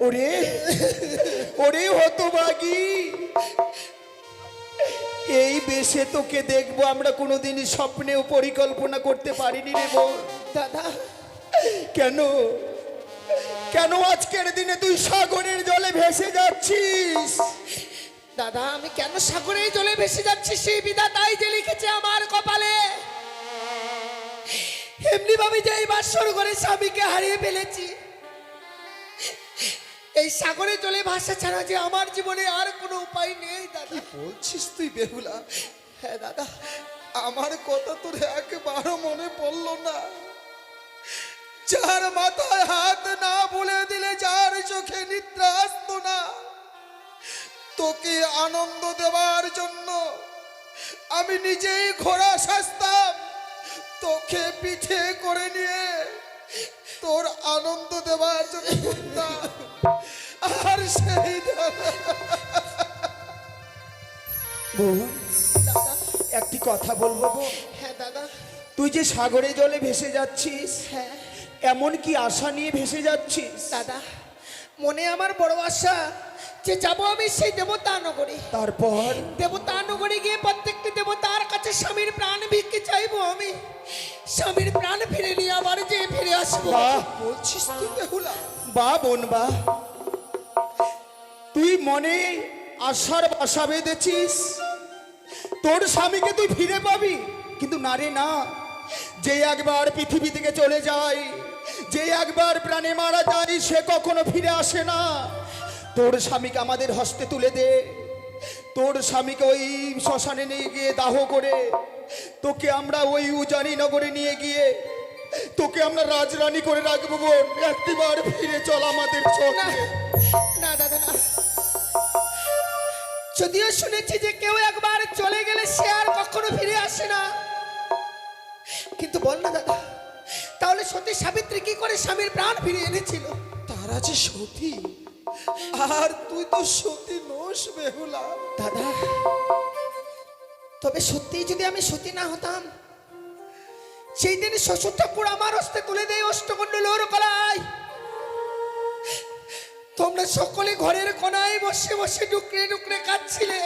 S7: ওরে ওরে হতভাগী, এই বেশে তোকে দেখবো আমরা কোনোদিনই স্বপ্নেও পরিকল্পনা করতে পারিনি রে বোন।
S1: দাদা
S7: কেন কেন আজকের দিনে তুই সাগরের জলে ভেসে যাচ্ছিস?
S1: দাদা আমি কেন সাগরে জলে ভেসে যাচ্ছি সেই বিধাতাই যে লিখেছে আমার কপালে। এমনি ভাবে যে এই বাসর ঘরে স্বামীকে হারিয়ে ফেলেছি, এই সাগরে জলে ভাসা ছাড়া যে আমার জীবনে আর কোনো উপায় নেই। দাদা
S6: বলছিস তুই বেহুলা?
S1: হ্যাঁ দাদা,
S6: আমার কথা তোর একবারও মনে পড়লো না? যার মাথায় হাত না বলে দিলে, যার চোখে নিদ্রা আসতো না, তোকে আনন্দ দেওয়ার জন্য আমি নিজেই ঘোড়া সাজতাম, তোকে পিঠে করে নিয়ে তোর আনন্দ দেওয়ার জন্য ঘুরতাম। আর সেই
S7: বউ, একটি কথা বলবো বউ?
S1: হ্যাঁ দাদা,
S7: তুই যে সাগরে জলে ভেসে যাচ্ছিস,
S1: হ্যাঁ
S7: এমন কি আশা নিয়ে ভেসে যাচ্ছিস?
S1: দাদা মনে আমার বড় আশা যে যাবো আমি সেই দেবতা নগরে।
S7: তারপর
S1: দেবতা নগরে গিয়ে প্রত্যেকটি দেবতার কাছে স্বামীর প্রাণ ভিক্ষে চাইবো আমি, স্বামীর প্রাণ ফিরে নিয়ে আবার যে ফিরে আসবো।
S7: বাহ,
S6: বলছিস তুই বেহুলা?
S7: বা বোন বা, তুই মনে আশার বাসা বেঁধেছিস, তোর স্বামীকে তুই ফিরে পাবি। কিন্তু না রে না, যে একবার পৃথিবী থেকে চলে যায়, যে একবার প্রাণে মারা যায়, সে কখনো ফিরে আসে না। তোর স্বামীকে আমাদের হস্তে তুলে দে, তোর স্বামীকে ওই শ্মশানে নিয়ে গিয়ে দাহ করে তোকে আমরা ওই উজানি নগরে নিয়ে গিয়ে তোকে আমরা রাজরানী করে রাখবো। বোন, একটিবার ফিরে চল আমাদের
S1: না
S7: চোখে।
S1: না দাদা না, যদিও শুনেছি যে কেউ একবার চলে গেলে সে আর কখনো ফিরে আসে না, কিন্তু বল না দাদা, তাহলে সতী সাবিত্রী কি করে স্বামীর প্রাণ ফিরিয়ে এনেছিল?
S6: তারা যে সতী, আর তুই তো সতী নোস বেহুলা।
S1: দাদা তবে সত্যি যদি আমি সতী না হতাম, সেই দিন শ্বশুর ঠাকুর আমার হস্তে তুলে দেয় অষ্টকণ্ড লোর কলায়, তোমরা সকলে ঘরের কোনায় বসে বসে ডুকরে ডুকরে কাঁদছিলে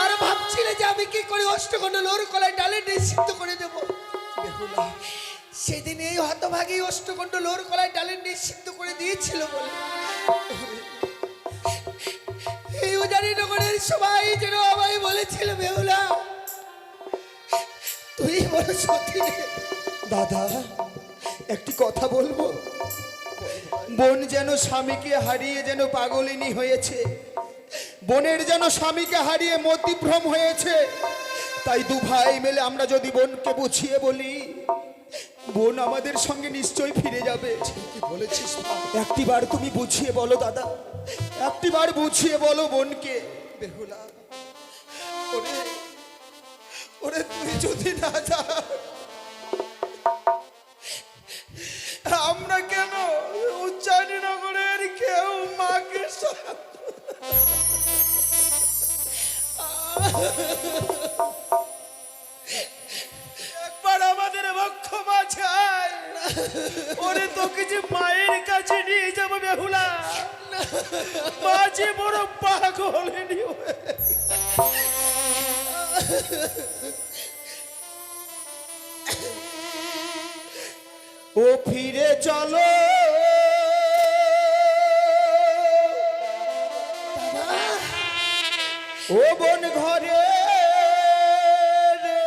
S1: আর ভাবছিলে যে আমি কি করে অষ্টকণ্ড লোর কলায় ডালে নিষিদ্ধ করে দেব।
S6: বেহুলা,
S1: সেদিন এই হতভাগী অষ্টকণ্ড লোর কলায় ডালে নিষিদ্ধ করে দিয়েছিল বলে এই উজানি নগরের সবাই যেন আমায় বলেছিল, বেহুলা তুই বড় সতী রে।
S7: দাদা, একটি কথা বলবো? বোন যেন স্বামীকে হারিয়ে যেন পাগলিনী হয়েছে, বোনের যেন স্বামীকে হারিয়ে মতিভ্রম হয়েছে। তাই দু ভাই মিলে আমরা যদি বোনকে বুঝিয়ে বলি, বোন আমাদের সঙ্গে নিশ্চয়ই ফিরে যাবে।
S6: কি বলেছিস?
S7: একটিবার তুমি বুঝিয়ে বলো দাদা, একটিবার বুঝিয়ে বলো বোনকে।
S6: বেহুলা, ওরে ওরে, তুই যদি না যা, আমরা কেন উচ্চারী নগরের কেউ মাকে একবার আমাদের বক্ষ মাঝায়, ওরে তোকে যে মায়ের কাছে নিয়ে যাবো বেহুলা, মাঝে বড় পাগল নিয়ে।
S7: ও ফিরে চলো ও বোন ঘরে রে,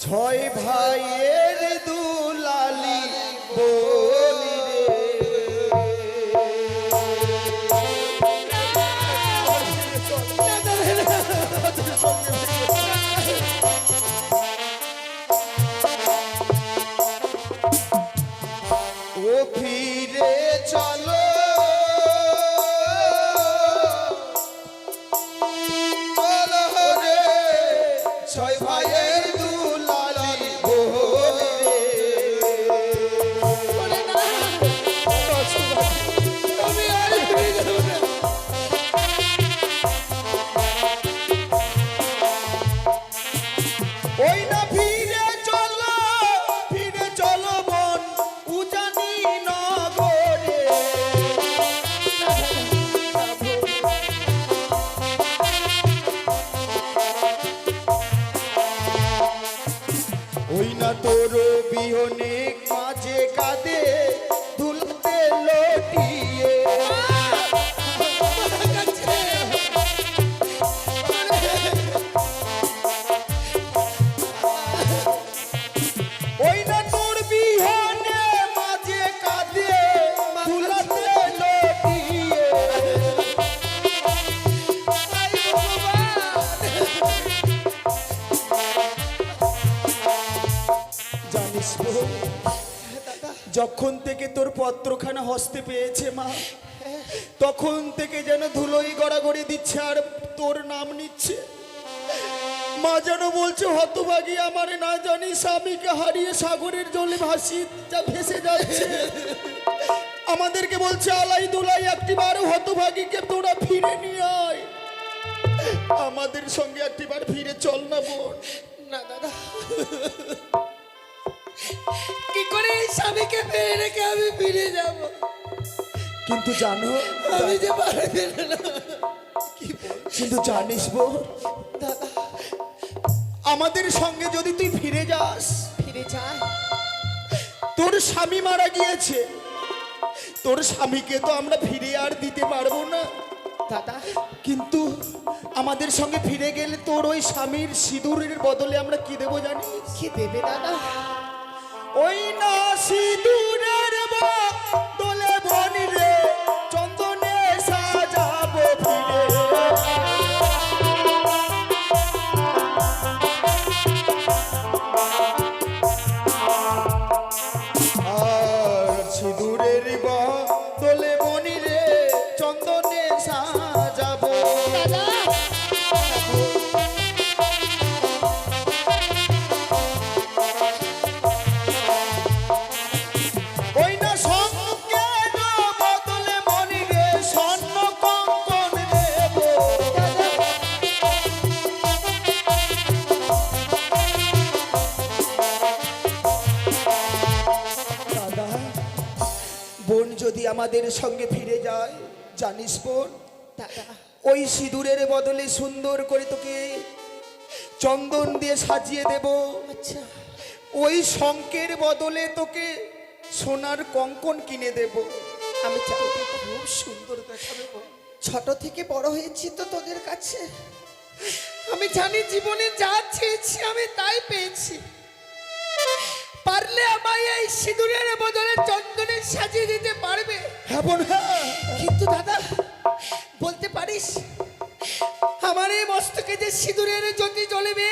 S7: ছয় ভাইয়ের দুলালি বলি রে। ওই না তোর বিহনে মাঝে কাঁদে দুলতে লটিয়ে ওই না তোর বিহনে মাঝে কাঁদে দুলতে লটিয়ে জানিস বোন, যখন থেকে তোর পত্রখানা হস্তে পেয়েছে মা, তখন থেকে যেন ধুলোই গড়াগড়ি দিচ্ছে আর তোর নাম নিচ্ছে। মা যেন বলছে হতভাগী আমার না জানি স্বামীকে হারিয়ে সাগরের জলে ভেসে যাচ্ছে। আমাদেরকে বলছে আলাই দুলাই একটিবার হতভাগীকে তোরা ফিরে নিয়ে আয়, আমাদের সঙ্গে একটিবার ফিরে চল না বোন।
S1: না দাদা, কি করে এই স্বামীকে ফিরে রেখে আমি ফিরে যাব?
S7: কিন্তু জানো,
S1: আমি যে পারবে না।
S7: কিন্তু জানিস বোন,
S1: দাদা,
S7: আমাদের সঙ্গে যদি তুই ফিরে যাস,
S1: ফিরে যাই।
S7: তোর স্বামী মারা গিয়েছে, তোর স্বামীকে তো আমরা ফিরে আর দিতে পারবো না
S1: দাদা,
S7: কিন্তু আমাদের সঙ্গে ফিরে গেলে তোর ওই স্বামীর সিঁদুরের বদলে আমরা কি দেবো জানিস?
S1: কি দেবে দাদা?
S7: ওই না সিঁদুরের বদলে বনি রে চন্দনে সাজাবো ফিরে। আর সিঁদুরের বদলে বনি রে চন্দনে সাজাবো। ওই না সঙ্গের বদলে মনি রে স্বর্ণ কঙ্কন দেব। দাদা, বোন যদি আমাদের সঙ্গে ফিরে যায়, জানিস বোন,
S1: দাদা,
S7: ওই সিঁদুরের বদলে সুন্দর করে তোকে চন্দন দিয়ে সাজিয়ে দেব।
S1: আচ্ছা,
S7: ওই শঙ্কের বদলে তোকে সোনার কঙ্কন কিনে দেব।
S1: আমি চাই তোকে খুব সুন্দর দেখাবে বল। ছোট থেকে বড় হয়েছি তো তোদের কাছে, আমি জানি জীবনে যা চেয়েছি আমি তাই পেয়েছি। পারলে আমায় এই সিঁদুরের বদলে চন্দনে সাজিয়ে দিতে পারবে?
S7: হ্যাঁ বোন, হ্যাঁ।
S1: কিন্তু দাদা, বলতে পারিস আমার এই মস্তকে যে সিঁদুরের জ্যোতি জ্বলবে,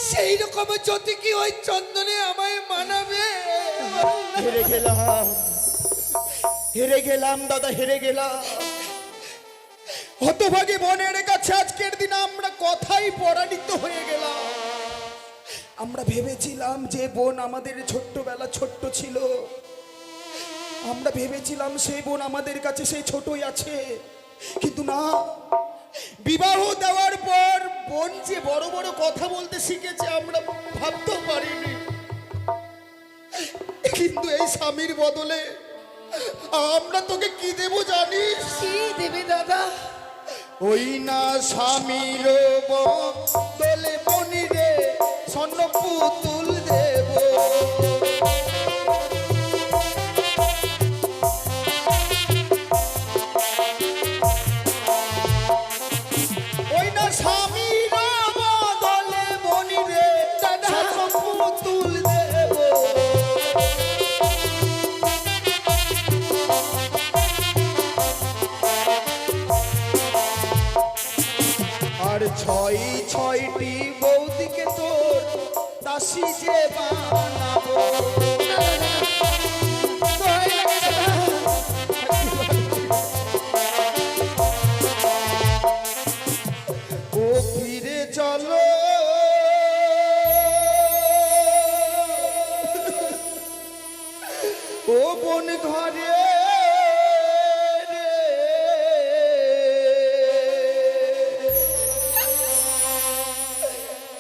S1: সেই রকম জ্যোতি কি ওই চন্দনে আমায় মানাবে?
S7: হেরে গেলাম, হেরে গেলাম দাদা, হেরে গেলাম। হতভাগী বোনের কাছে আজকের দিন আমরা কথাই পরাজিত হয়ে গেলাম। আমরা ভেবেছিলাম যে বোন আমাদের ছোট্টবেলা ছোট্ট ছিল, আমরা ভেবেছিলাম সেই বোন আমাদের কাছে সেই ছোটই আছে, কিন্তু না, বিবাহ দেওয়ার পর বোন যে বড় বড় কথা বলতে শিখেছে আমরা ভাবতেও পারিনি। কিন্তু এই স্বামীর বদলে আমরা তোকে কি দেব জানিস?
S1: কি দেবে দাদা?
S7: ওই না স্বামীর বদলে বনি রে স্বর্ণ পুতুল দেব। ওই না স্বামীর বদলে বনি রে স্বর্ণ পুতুল দেব। আর ছয় ছয়টি বৌদিকে তোর দাসী যে বানাবো। ও ফিরে চলো, ও বোন ঘরে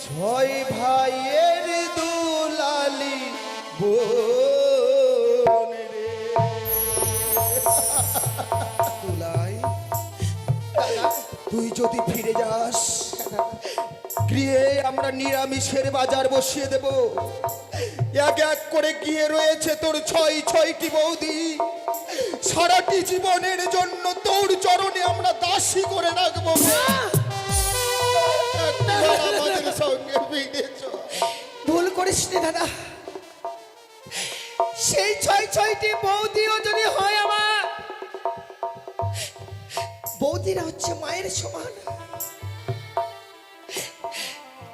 S7: ছয় ভাইয়ের দুলালি বোন রে। দুলাই, তুই যদি ফিরে যাস, গৃহে
S6: দিয়ে আমরা নিরামিষের বাজার বসিয়ে দেব। এক এক করে গিয়ে রয়েছে তোর ছয়টি বৌদি। সারাটি জীবনের জন্য তোর চরণে আমরা দাসী করে রাখবো। একবার আমাদের সঙ্গে ফিরে চল।
S1: ভুল করিস নি দাদা, সেই ছয়টি বৌদিও যদি হয় আমার, বৌদিরা হচ্ছে মায়ের সমান,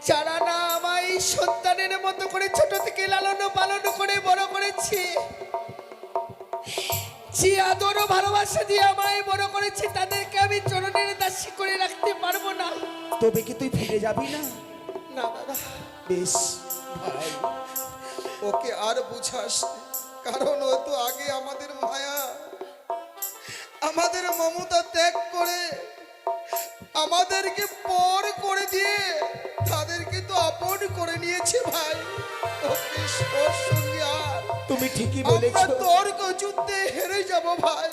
S1: যারা না আমায় সন্তানের মতো করে ছোট থেকে লালন পালন করে বড় করেছে, যে আদর ও ভালোবাসা দিয়ে আমায় বড় করেছে, তাদেরকে আমি চরণের দাসী করে রাখতে পারবো না।
S6: তবে কি তুই ফিরে যাবি না?
S1: না দাদা,
S6: বেশ,
S7: ভাই, ওকে আর বুঝাস না। কারণ ও তো আগে আমাদের মায়া, আমাদের মমতা ত্যাগ করে আমাদেরকে পর করে দিয়ে তাদেরকে তো আপন করে নিয়েছে ভাই। ওকে ওর সঙ্গে আর
S6: তুমি ঠিকই
S7: আমরা
S6: বলেছো,
S7: তর্ক যুদ্ধে হেরে যাব ভাই।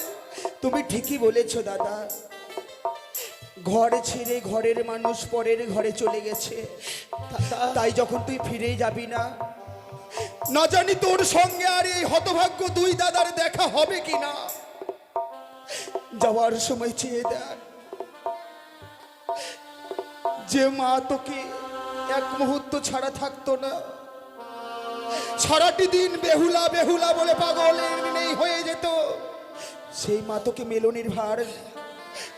S6: তুমি ঠিকই বলেছো দাদা। ঘর ছেড়ে ঘরের মানুষ পরের ঘরে চলে গেছে, তাই যখন তুই ফিরে যাবি না, না জানি তোর সঙ্গে আর এই হতভাগ্য দুই দাদার দেখা হবে কিনা। যাওয়ার সময় চেয়ে দেখ, যে মা তোকে এক মুহূর্ত ছাড়া থাকতো না, সারাটি দিন বেহুলা বেহুলা বলে পাগলের নেই হয়ে যেত, সেই মা তোকে মেলনির ভার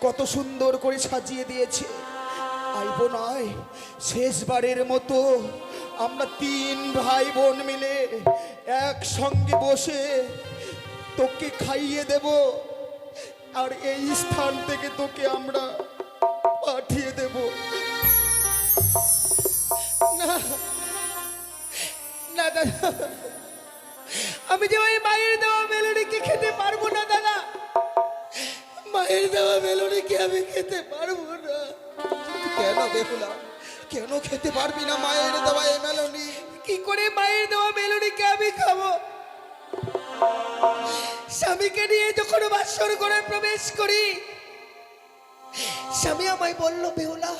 S6: কত সুন্দর করে সাজিয়ে দিয়েছে। আইব নয়, শেষবারের মতো আমরা 3 ভাই বোন মিলে একসঙ্গে বসে তোকে খাইয়ে দেব, আর এই স্থান থেকে তোকে আমরা পাঠিয়ে দেব।
S1: না না দাদা, আমি যে ওই মায়ের দেওয়া মেলোডিকে খেতে পারবো না দাদা, মায়ের দেওয়া মেলোডিকে আমি খেতে পারবো না।
S7: কেন বেহুলা, কেন খেতে পারবি না মায়ের দেওয়া এই মেলনি?
S1: কি করে মায়ের দেওয়া মেলোডিকে আমি খাবো? স্বামীকে নিয়ে যখন বাসর ঘরে প্রবেশ করি, স্বামী আমায় বলল, বেহুলা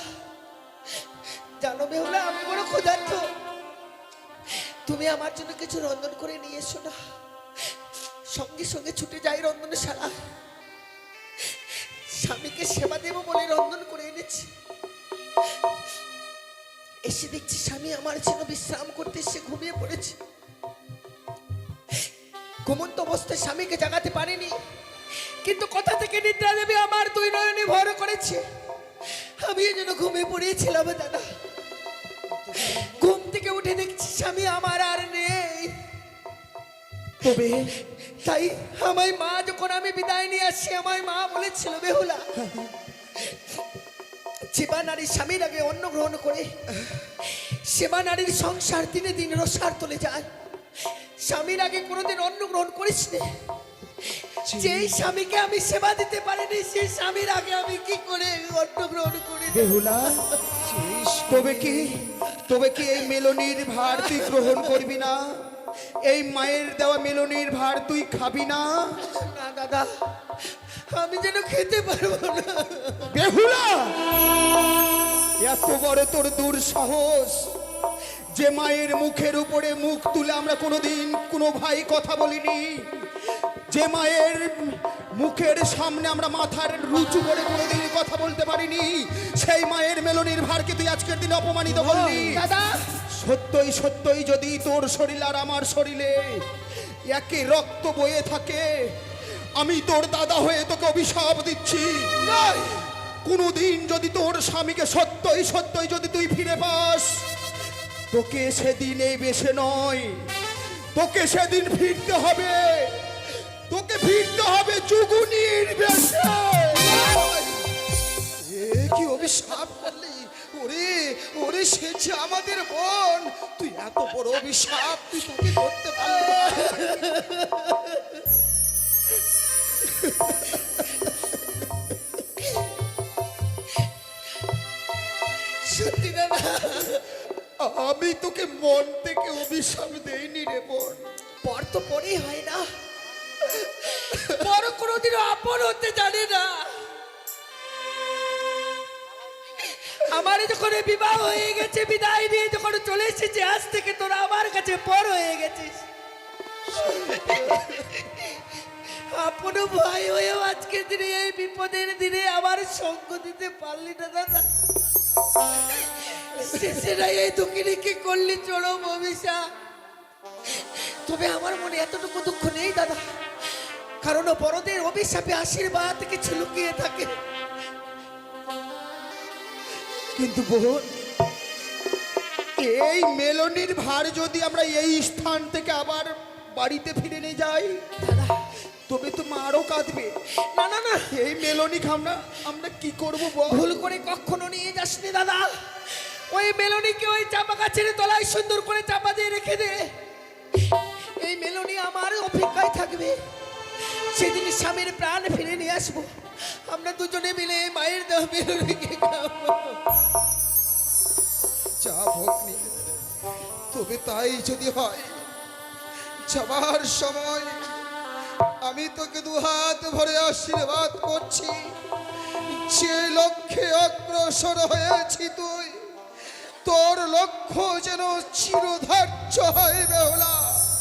S1: জানো বেহুলা, আমি বড় ক্ষুধার্ত, তুমি আমার জন্য কিছু রন্ধন করে নিয়ে এসো না। সঙ্গে সঙ্গে ছুটে যাই রন্ধনশালা, স্বামীকে সেবা দেব বলে রন্ধন করে এনেছি। এসে দেখছি স্বামী আমার জন্য বিশ্রাম করতে এসে ঘুমিয়ে পড়েছে। ঘুমন্ত অবস্থায় স্বামীকে জাগাতে পারিনি, কিন্তু কোথা থেকে নিদ্রা দেবী আমার 2 নয়নে ভর করেছে। আমি যেন ঘুমিয়ে পড়িয়েছিলাম দাদা, ঘুম থেকে উঠে দেখছি স্বামী আমার আর নেই।
S6: তবে
S1: তাই আমায় মা, যখন আমি বিদায় নিয়ে আসি, আমায় মা বলেছিল, বেহুলা, সেবা নারী স্বামীর আগে অন্ন গ্রহণ করে সেবা নারীর সংসার দিনে দিন রসার চলে যায়। স্বামীর আগে কোনোদিন অন্ন গ্রহণ করিস নে। যেই স্বামীকে আমি সেবা দিতে পারিনি, সেই স্বামীর আগে আমি কি করে অন্ন গ্রহণ করি?
S6: বেহুলা, তবে কি এই মেলনির ভার তুই গ্রহণ করবি না? এই মায়ের দেওয়া মেলনির ভার তুই খাবি না?
S1: না দাদা, আমি যেন খেতে পারবো না।
S6: বেহুলা, এত বড় তোর দুঃসাহস যে মায়ের মুখের উপরে মুখ তুলে আমরা কোনোদিন কোনো ভাই কথা বলিনি, যে মায়ের মুখের সামনে আমরা মাথার রুচু করে কোনোদিন কথা বলতে পারিনি, সেই মায়ের মেলনির ভারকে তুই আজকের দিনে অপমানিত করলি।
S1: দাদা,
S6: সত্যই সত্যই যদি তোর শরীর আর আমার শরীরে একই রক্ত বয়ে থাকে, আমি তোর দাদা হয়ে তোকে অভিশাপ দিচ্ছি, কোনোদিন যদি তোর স্বামীকে সত্যই সত্যই যদি তুই ফিরে পাস, তোকে সেদিন এই বেশে নয়, তোকে সেদিন ফিরতে হবে, তোকে ফিরতে হবে যুগুনির বেশে।
S7: এ কি অভিশাপ করলি? ওরে ওরে, সে যে আমাদের বোন, তুই এত বড় অভিশাপ তুই তোকে করতে পারলি?
S1: সত্যি দাদা,
S6: আমি তোকে মন থেকে অভিশাপ দেইনি রে বোন।
S1: পর তো পরেই হয় না, পর কোনোদিনও আপন হতে জানে না। আমার যখন বিবাহ হয়ে গেছে, বিদায় নিয়ে যখন চলে এসেছে, আজ থেকে তোরা আমার কাছে পর হয়ে গেছিস। আপন ভাই হয়েও আজকের দিনে, এই বিপদের দিনে আমার সঙ্গ দিতে পারলি না দাদা। সেটাই এই দুঃখিনীকে করলি চরম অভিশাপ। তবে আমার মনে এতটুকু দুঃখ নেই দাদা, কারণ বড়দের অভিশাপে আশীর্বাদ কিছু লুকিয়ে থাকে।
S6: কিন্তু বোন, এই মেলনির ভার যদি আমরা এই স্থান থেকে আবার বাড়িতে ফিরে নিয়ে যাই, তবে তো মা আরো কাঁদবে।
S1: না না না,
S6: এই মেলনি খামনা আমরা কি করব বল?
S1: ভুল করে কখনো নিয়ে যাসনি দাদা। ওই মেলনিকে ওই চাপা গাছের তলায় সুন্দর করে চাপা দিয়ে রেখে দে। এই মেলনি আমার অপেক্ষায় থাকবে। সেদিন স্বামীর প্রাণ ফিরে নিয়ে আসবো। আমরা দুজনে মিলে মায়ের দেহ মেলনিকে খাবো।
S6: যা ভগ্নি, তবে তাই যদি হয়, যাবার সময় আমি তোকে দুহাত ভরে আশীর্বাদ করছি। যে লক্ষ্যে অগ্রসর হয়েছি তুই, তোর লক্ষ্য যেন চিরধার্য হয় বেহুলা,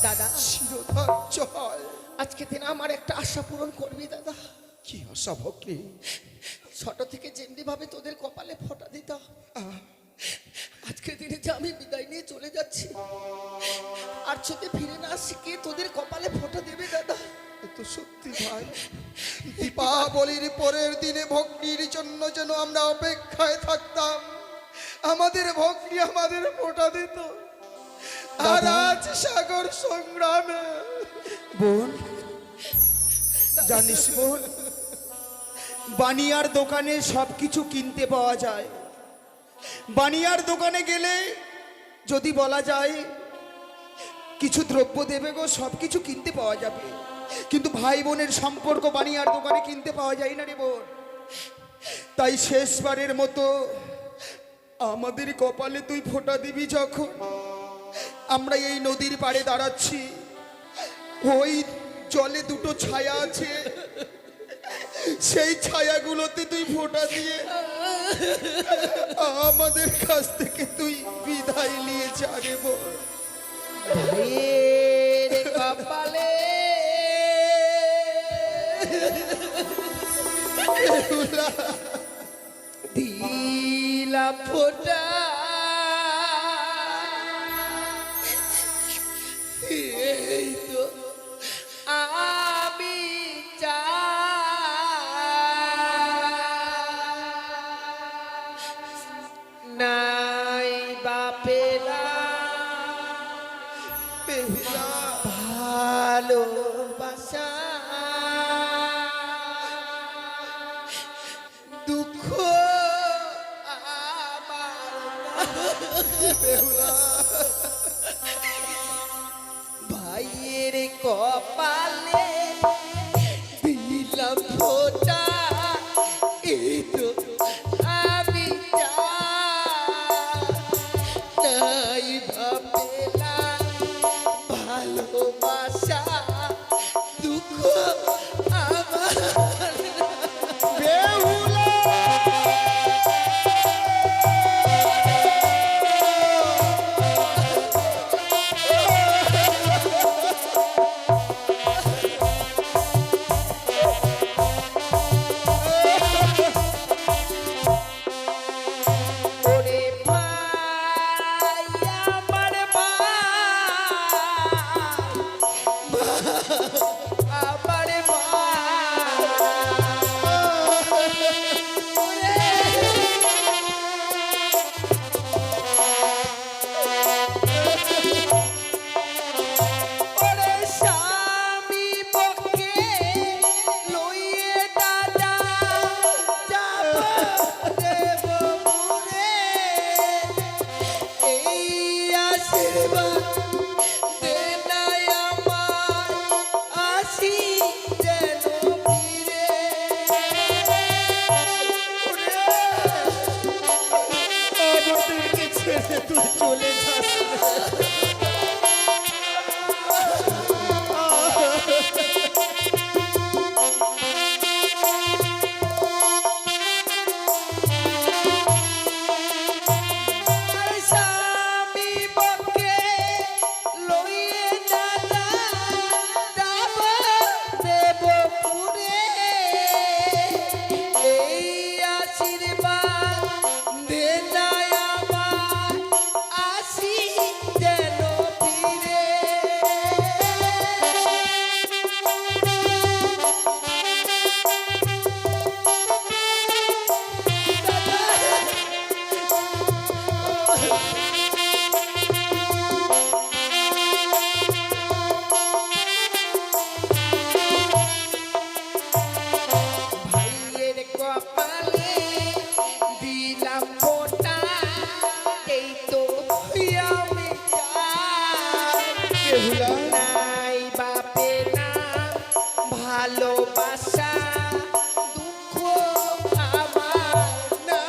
S1: দাদা,
S6: চিরধার্য হয়।
S1: আজকে দিন আমার একটা আশা পূরণ করবি দাদা।
S6: কি আশা ভগ্নি?
S1: ছোট থেকে যেমনি ভাবে তোদের কপালে ফোঁটা দিতাম, আজকের দিনে যে আমি বিদায় নিয়ে চলে যাচ্ছি, আর যদি ফিরে না আসি, কে তোদের কপালে ফোঁটা দেবে দাদা?
S6: তো সত্যি ভাই, দীপাবলির পরের দিনে ভগ্নির জন্য যেন আমরা অপেক্ষায় থাকতাম। আমাদের ভগ্নি আমাদের ফোঁটা দিত, আর আজ সাগর সংগ্রামে। বোন, জানিস বোন, বানিয়ার দোকানে সবকিছু কিনতে পাওয়া যায়। বানিয়ার দোকানে গেলে যদি বলা যায় কিছু দ্রব্য দেবে গো, সবকিছু কিনতে পাওয়া যাবে। কিন্তু ভাই বোনের সম্পর্ক বানিয়ার দোকানে কিনতে পাওয়া যায় না রে বোন। তাই শেষবারের মতো আমাদের কপালে তুই ফোঁটা দিবি যখন। আমরা এই নদীর পাড়ে দাঁড়াচ্ছি, ওই জলে দুটো ছায়া আছে, সেই ছায়াগুলোতে তুই ফোঁটা দিয়ে আমাদের কাছ থেকে তুই বিদায় নিয়ে যা রে বোন।
S1: ভাইয়ের কপালে দিলাম ফোঁটা, এই তো আমি নাই বাপেরা ভালোবাসা, দুঃখ ভাইয়ের কপালে দিলাম ফোঁটা, এই তো আমি নাই ভাবলাম ভালোবাসা, দুঃখ আমার বেহুলা। ওরে ভাই আমার আমার ওরে স্বামী পক্ষে লইয়ে দাদা যাব দেব মুরে, এই আশীর্বাদ দে নাই আমার, আসি যেন ফিরে। আমাদেরকে ছেড়ে তুই চলে যাস না।
S6: বেহুলা
S1: নাই বাপে না ভালোবাসা দুঃখ আমার না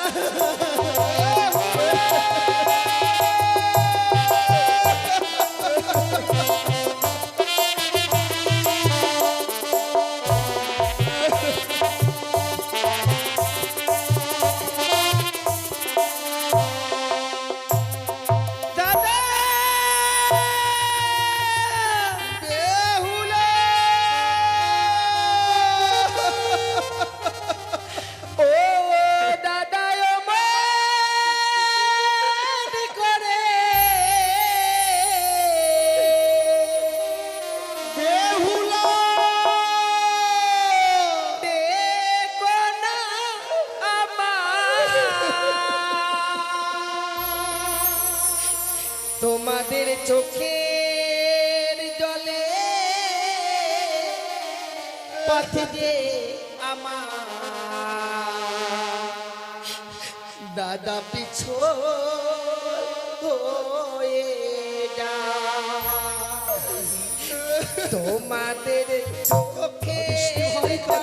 S1: দাদা
S6: বেহুলা
S1: ও দাদা অমন করে
S6: বেহুলা
S1: দেখো না আমার তোমাদের চোখের জলে পথ যে আমার দাদা পিছু হয়ে যায়। তোমাদের চোখের জলে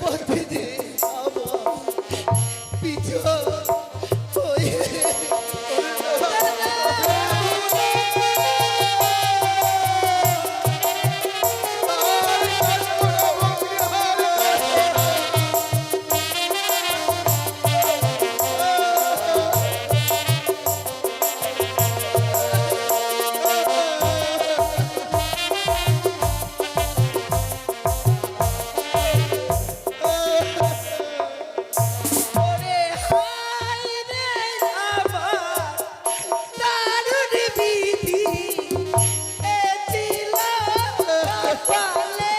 S1: পথ যে আমার পিছু হয়ে ওরে হায় রে আমার দারুণ বিধি এ ছিল কপালে।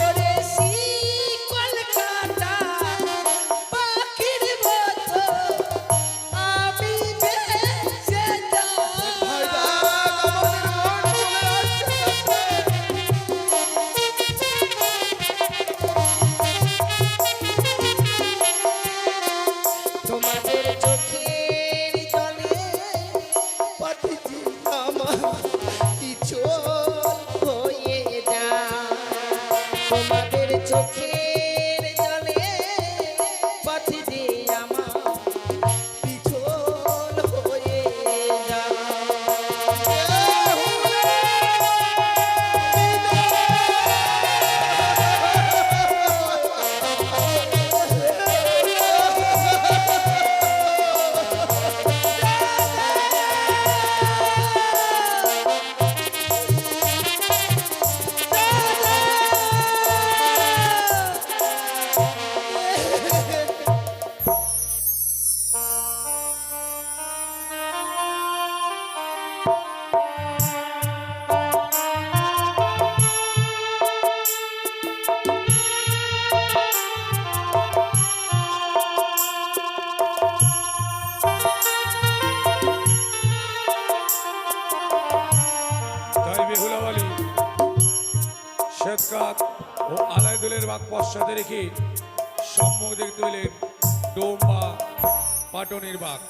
S1: ওরে শিকল কাটা পাখির মতো আমি ভেসে
S6: ভাই
S1: যাই। তোমাদের চোখের জলে পাঠিয়েছি আমার পিছু হয়ে যায়। তোমাদের চোখের জলে পাঠিয়েছি আমার পিছু হয়ে যায়।
S2: তাই বেহুলা বলি শ্বেতকাক ও আলাইদুলের বাঘ পশ্চাতে রেখে সম্মুখ দেখতে পেলেন ডোম বা পাটনির বাঘ।